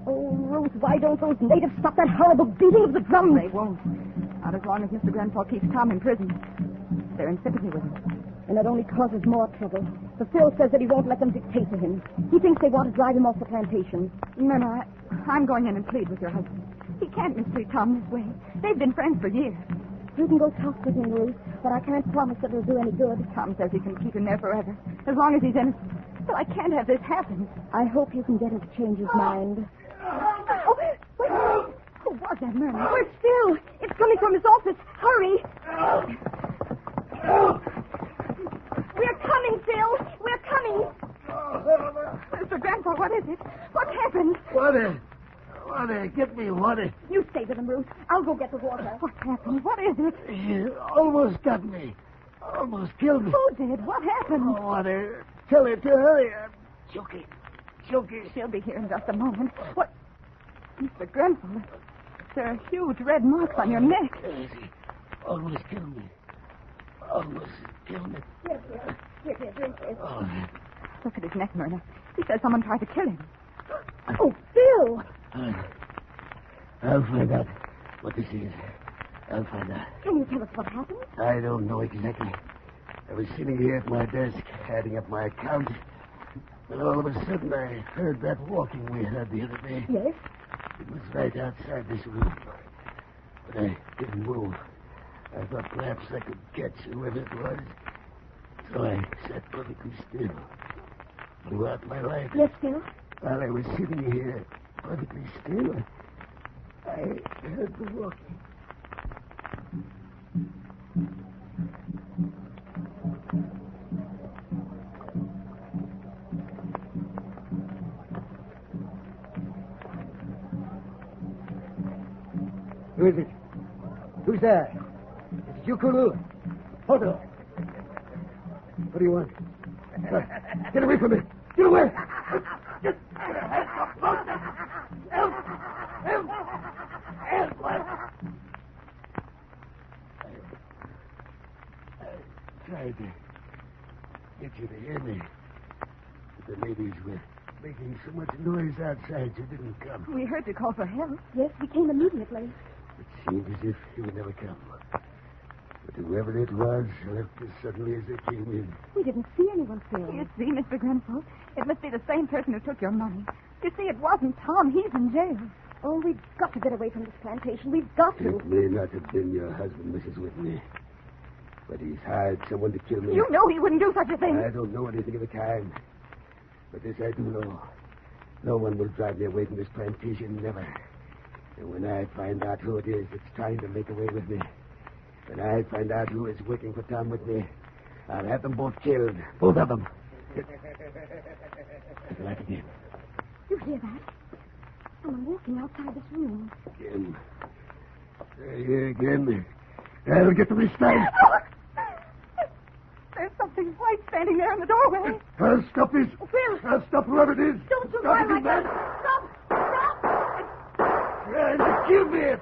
Oh, Ruth, why don't those natives stop that horrible beating of the drums? They won't. Not as long as Mr. Grenfall keeps Tom in prison. They're in sympathy with him. And it only causes more trouble. For Phil says that he won't let them dictate to him. He thinks they want to drive him off the plantation. Myrna, I'm going in and plead with your husband. He can't mistreat Tom this way. They've been friends for years. You can go talk with him, Ruth, but I can't promise that it'll do any good. Tom says he can keep him there forever, as long as he's innocent. But I can't have this happen. I hope you can get him to change his mind. Oh, wait. Who was that, Myrna? Where's Phil? It's coming from his office. Hurry. We're coming, Phil. We're coming. Mr. Grenfall, what is it? What happened? Water. Get me water. You stay with him, Ruth. I'll go get the water. What happened? What is it? He almost got me. Almost killed me. Who did? What happened? Water. Tell her to hurry. I'm choking. She'll be here in just a moment. What? Mr. Grenfall, there are huge red marks on your neck. He almost killed me. Here, drink this. Oh. Look at his neck, Myrna. He says someone tried to kill him. Oh, Phil! I'll find out what this is. I'll find out. Can you tell us what happened? I don't know exactly. I was sitting here at my desk, adding up my accounts, and all of a sudden I heard that walking we heard the other day. Yes? It was right outside this room. But I didn't move. I thought perhaps I could catch whoever it was. So I sat perfectly still. Blew out my light. Yes, Phil? While I was sitting here perfectly still, I heard the walking. Who is it? Who's there? Is it you, Kulu? Toto. What do you want? Get away from me! Get away! Help! I tried to get you to hear me. But the ladies were making so much noise outside you didn't come. We heard you call for help. Yes, we came immediately. It seemed as if you would never come. But whoever it was left as suddenly as they came in. We didn't see anyone, Phil. You see, Mr. Grenfell, it must be the same person who took your money. You see, it wasn't Tom. He's in jail. Oh, we've got to get away from this plantation. We've got to. It may not have been your husband, Mrs. Whitney. But he's hired someone to kill me. You know he wouldn't do such a thing. I don't know anything of the kind. But this I do know. No one will drive me away from this plantation, never. And when I find out who it is that's trying to make away with me, When I find out who is working for Tom with me, I'll have them both killed. Both of them. Right again. You hear that? Someone walking outside this room. Again. Here again. I'll get them this time. There's something white standing there in the doorway. I'll stop this. Will! I'll stop whoever it is. Don't you Stop cry it, like man. that. Stop! Stop! Trying to kill me.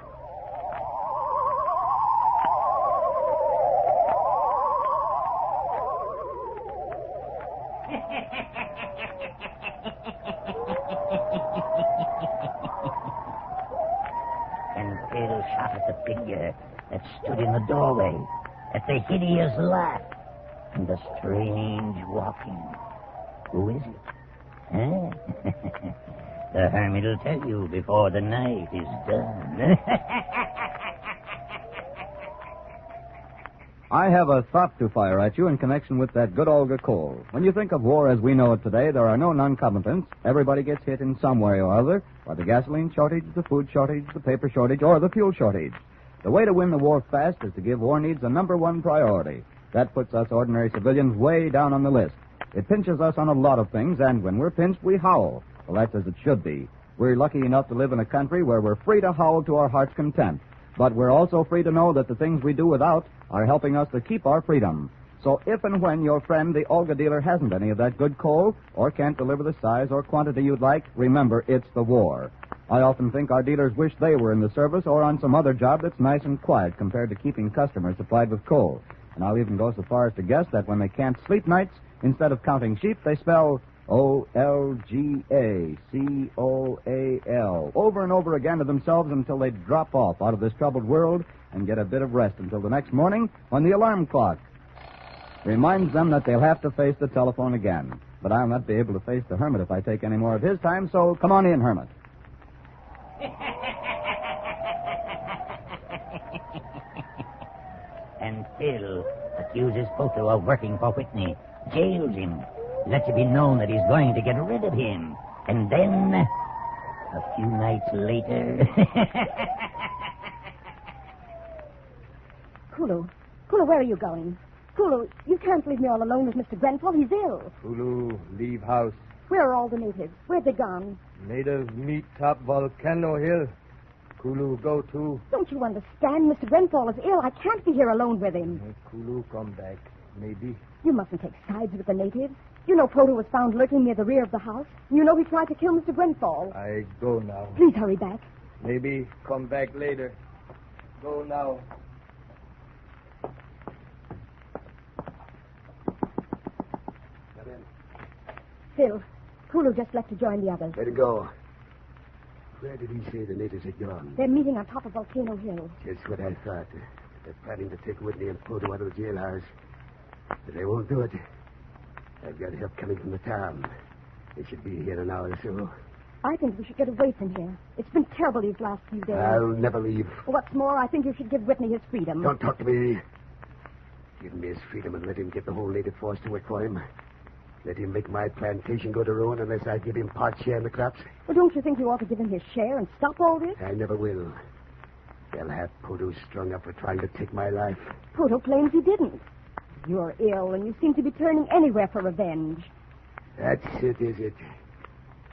And Phil shot at the figure that stood in the doorway, at the hideous laugh, and the strange walking. Who is it? Huh? The Hermit will tell you before the night is done. I have a thought to fire at you in connection with that good Olga Cole. When you think of war as we know it today, there are no non-combatants. Everybody gets hit in some way or other by the gasoline shortage, the food shortage, the paper shortage, or the fuel shortage. The way to win the war fast is to give war needs a number one priority. That puts us ordinary civilians way down on the list. It pinches us on a lot of things, and when we're pinched, we howl. Well, that's as it should be. We're lucky enough to live in a country where we're free to howl to our heart's content. But we're also free to know that the things we do without are helping us to keep our freedom. So if and when your friend, the Olga dealer, hasn't any of that good coal, or can't deliver the size or quantity you'd like, remember, it's the war. I often think our dealers wish they were in the service or on some other job that's nice and quiet compared to keeping customers supplied with coal. And I'll even go so far as to guess that when they can't sleep nights, instead of counting sheep, they spell OLGACOAL over and over again to themselves until they drop off out of this troubled world and get a bit of rest until the next morning when the alarm clock reminds them that they'll have to face the telephone again. But I'll not be able to face the Hermit if I take any more of his time, so come on in, Hermit. And Phil accuses Poto of working for Whitney, jails him, lets it be known that he's going to get rid of him. And then, a few nights later... Kulu, where are you going? Kulu, you can't leave me all alone with Mr. Grenfell. He's ill. Kulu, leave house. Where are all the natives? Where've they gone? Native meet top volcano hill. Kulu, go too. Don't you understand? Mr. Grenfell is ill. I can't be here alone with him. Kulu, come back. Maybe. You mustn't take sides with the natives. You know Poto was found lurking near the rear of the house. You know he tried to kill Mr. Grenfell. I go now. Please hurry back. Maybe come back later. Go now. Phil, Kulu just left to join the others. Where'd he go? Where did he say the natives had gone? They're meeting on top of Volcano Hill. Just what I thought. They're planning to take Whitney and Poto out of the jailhouse. But they won't do it. I've got help coming from the town. They should be here in an hour or so. I think we should get away from here. It's been terrible these last few days. I'll never leave. What's more, I think you should give Whitney his freedom. Don't talk to me. Give me his freedom and let him get the whole native force to work for him. Let him make my plantation go to ruin unless I give him part share in the crops. Well, don't you think you ought to give him his share and stop all this? I never will. They'll have Poto strung up for trying to take my life. Poto claims he didn't. You're ill, and you seem to be turning anywhere for revenge. That's it, is it?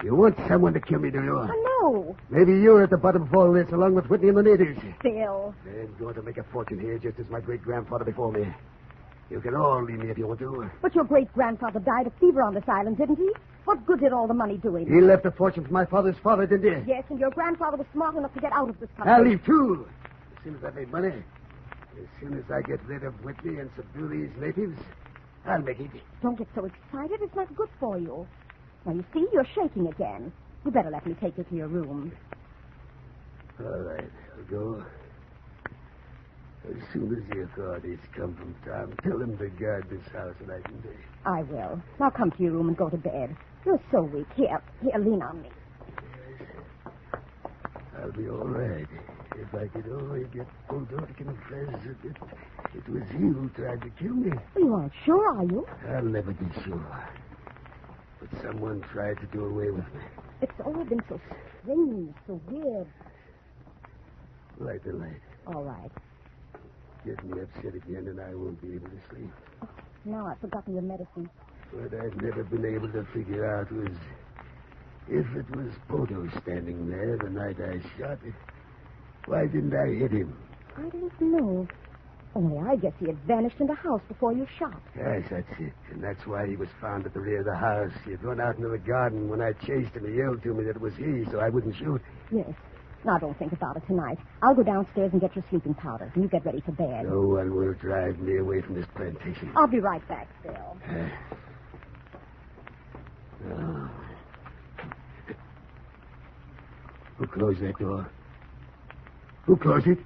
You want someone to kill me, do you? No. Maybe you're at the bottom of all this, along with Whitney and the natives. Phil. I'm going to make a fortune here, just as my great-grandfather before me. You can all leave me if you want to. But your great-grandfather died of fever on this island, didn't he? What good did all the money do him? He left a fortune for my father's father, didn't he? Yes, and your grandfather was smart enough to get out of this country. I'll leave, too. As soon as I make money. As soon as I get rid of Whitney and subdue these natives, I'll make it. Don't get so excited. It's not good for you. Now, you see, you're shaking again. You better let me take you to your room. All right, I'll go. As soon as the authorities come from town, tell them to guard this house night and day. I will. Now come to your room and go to bed. You're so weak. Here, lean on me. I'll be all right. If I could only get Poto to confess that it was he who tried to kill me. You aren't sure, are you? I'll never be sure. But someone tried to do away with me. It's all been so strange, so weird. Light the light. All right. get me upset again, and I won't be able to sleep. Now I've forgotten your medicine. What I've never been able to figure out was if it was Poto standing there the night I shot it, why didn't I hit him? I don't know. Only I guess he had vanished in the house before you shot. Yes, that's it. And that's why he was found at the rear of the house. He had run out into the garden. When I chased him, he yelled to me that it was he, so I wouldn't shoot. Yes. Now don't think about it tonight. I'll go downstairs and get your sleeping powder, and you get ready for bed. No one will drive me away from this plantation. I'll be right back, Phil. Oh. Who closed that door? Who closed it?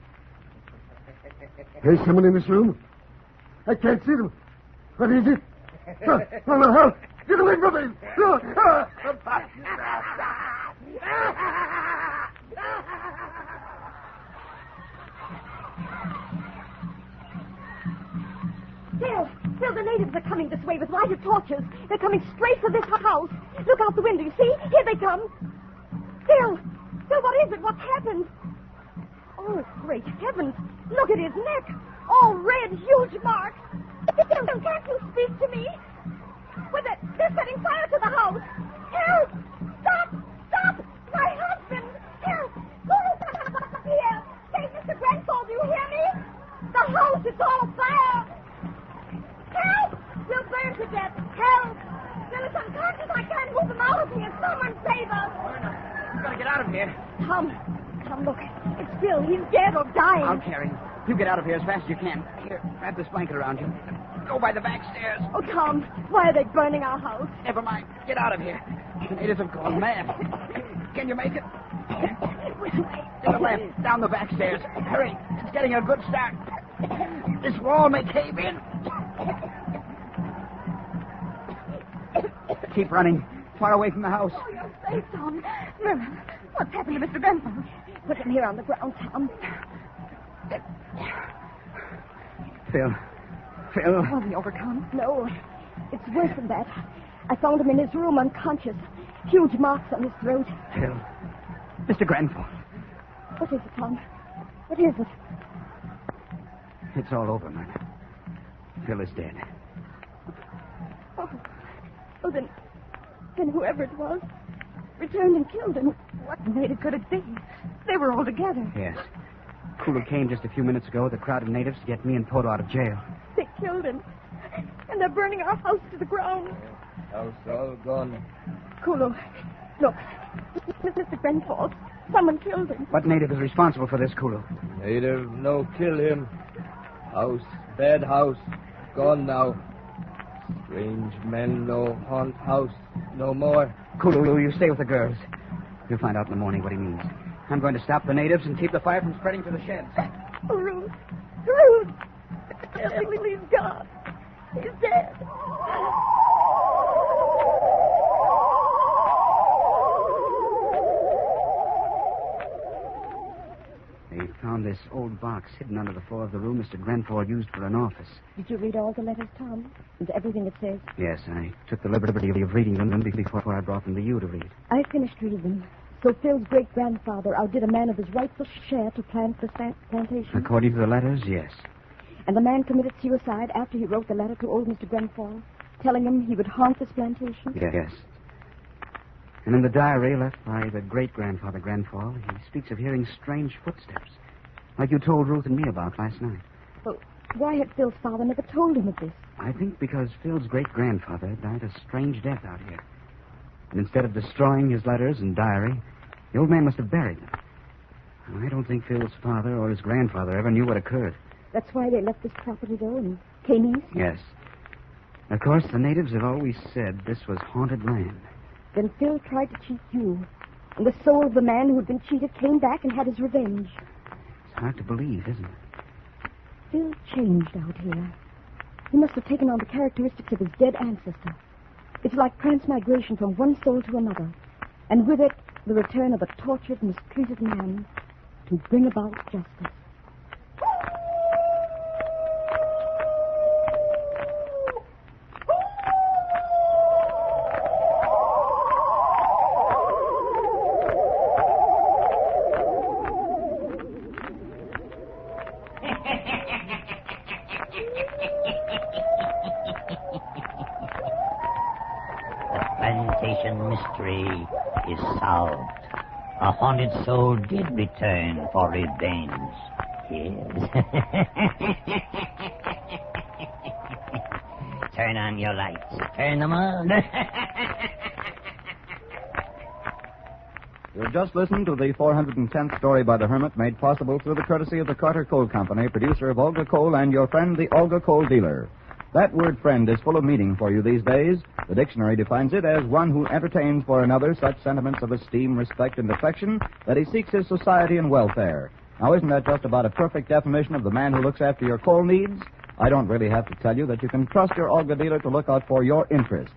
There's someone in this room? I can't see them. What is it? Oh, help! Get away from me! No! Phil, the natives are coming this way with lighted torches. They're coming straight for this house. Look out the window, you see? Here they come. Phil, what is it? What's happened? Oh, great heavens. Look at his neck. All red, huge marks. Phil, can't you speak to me? Well, they're setting fire to the house. Help! Stop! My husband! Help! Here! Hey, Mr. Grenfell, do you hear me? The house is all afire! Help! We'll burn to death! Help! Phil is unconscious. I can't move him out of here. Someone save us! We've got to get out of here. Tom, look. It's Phil. He's dead or dying. I'll carry him. You get out of here as fast as you can. Here, wrap this blanket around you. Go by the back stairs. Oh, Tom, why are they burning our house? Never mind. Get out of here. The natives have gone mad. Can you make it? To the left, down the back stairs. Hurry. It's getting a good start. This wall may cave in. Keep running. Far away from the house. Oh, you're safe, Tom. Merlin, what's happened to Mr. Grenfell? Put him here on the ground, Tom. Phil. Was he overcome? No. It's worse than that. I found him in his room unconscious. Huge marks on his throat. Phil. Mr. Grenfell. What is it, Tom? What is it? It's all over, man. Phil is dead. Oh, then whoever it was returned and killed him. What native could it be? They were all together. Yes. Kulu came just a few minutes ago with a crowd of natives to get me and Poto out of jail. They killed him. And they're burning our house to the ground. House all gone. Kulu, look. Mr. Grenfell. Someone killed him. What native is responsible for this, Kulu? Native no kill him. House, bad house, gone now. Strange men no haunt house no more. Kulu, you stay with the girls. You'll find out in the morning what he means. I'm going to stop the natives and keep the fire from spreading to the sheds. Oh, Ruth! Please, God. He's dead. They found this old box hidden under the floor of the room Mr. Grenfell used for an office. Did you read all the letters, Tom? And everything it says? Yes, I took the liberty of reading them before I brought them to you to read. I finished reading them. So Phil's great-grandfather outdid a man of his rightful share to plant this plantation? According to the letters, yes. And the man committed suicide after he wrote the letter to old Mr. Grenfell, telling him he would haunt this plantation? Yes. And in the diary left by the great-grandfather Grenfell, he speaks of hearing strange footsteps, like you told Ruth and me about last night. Well, why had Phil's father never told him of this? I think because Phil's great-grandfather died a strange death out here. And instead of destroying his letters and diary, the old man must have buried them. I don't think Phil's father or his grandfather ever knew what occurred. That's why they left this property, though, and came east? Yes. Of course, the natives have always said this was haunted land. Then Phil tried to cheat you. And the soul of the man who had been cheated came back and had his revenge. It's hard to believe, isn't it? Phil changed out here. He must have taken on the characteristics of his dead ancestor. It's like transmigration from one soul to another. And with it, the return of a tortured, mistreated man to bring about justice. station mystery is solved. A haunted soul did return for revenge. Yes. Turn on your lights. Turn them on. You've just listened to the 410th story by the Hermit, made possible through the courtesy of the Carter Coal Company, producer of Olga Coal and your friend, the Olga Coal dealer. That word friend is full of meaning for you these days. The dictionary defines it as one who entertains for another such sentiments of esteem, respect, and affection that he seeks his society and welfare. Now, isn't that just about a perfect definition of the man who looks after your coal needs? I don't really have to tell you that you can trust your Olga dealer to look out for your interests.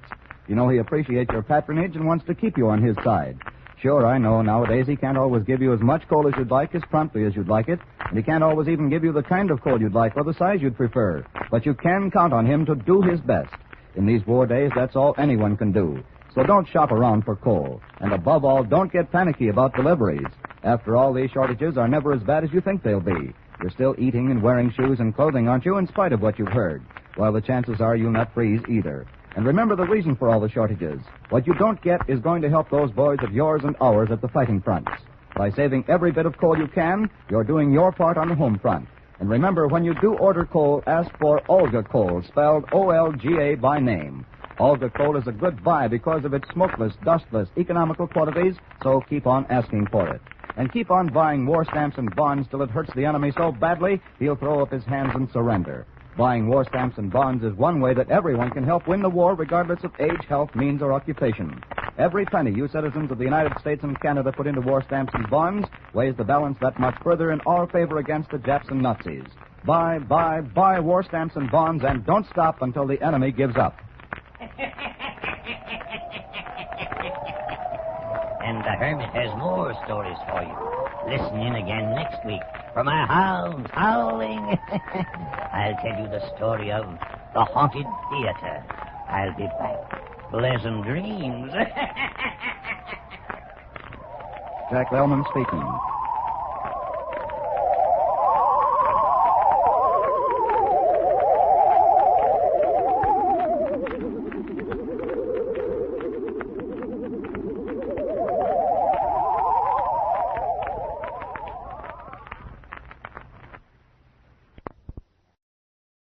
You know he appreciates your patronage and wants to keep you on his side. Sure, I know nowadays he can't always give you as much coal as you'd like as promptly as you'd like it, and he can't always even give you the kind of coal you'd like or the size you'd prefer. But you can count on him to do his best. In these war days, that's all anyone can do. So don't shop around for coal. And above all, don't get panicky about deliveries. After all, these shortages are never as bad as you think they'll be. You're still eating and wearing shoes and clothing, aren't you, in spite of what you've heard? Well, the chances are you'll not freeze either. And remember the reason for all the shortages. What you don't get is going to help those boys of yours and ours at the fighting fronts. By saving every bit of coal you can, you're doing your part on the home front. And remember, when you do order coal, ask for Olga Coal, spelled O-L-G-A by name. Olga Coal is a good buy because of its smokeless, dustless, economical qualities, so keep on asking for it. And keep on buying war stamps and bonds till it hurts the enemy so badly, he'll throw up his hands and surrender. Buying war stamps and bonds is one way that everyone can help win the war, regardless of age, health, means, or occupation. Every penny you citizens of the United States and Canada put into war stamps and bonds weighs the balance that much further in our favor against the Japs and Nazis. Buy war stamps and bonds, and don't stop until the enemy gives up. And the Hermit has more stories for you. Listen in again next week for my hounds howling. I'll tell you the story of the haunted theater. I'll be back. Pleasant dreams. Jack Lellman speaking.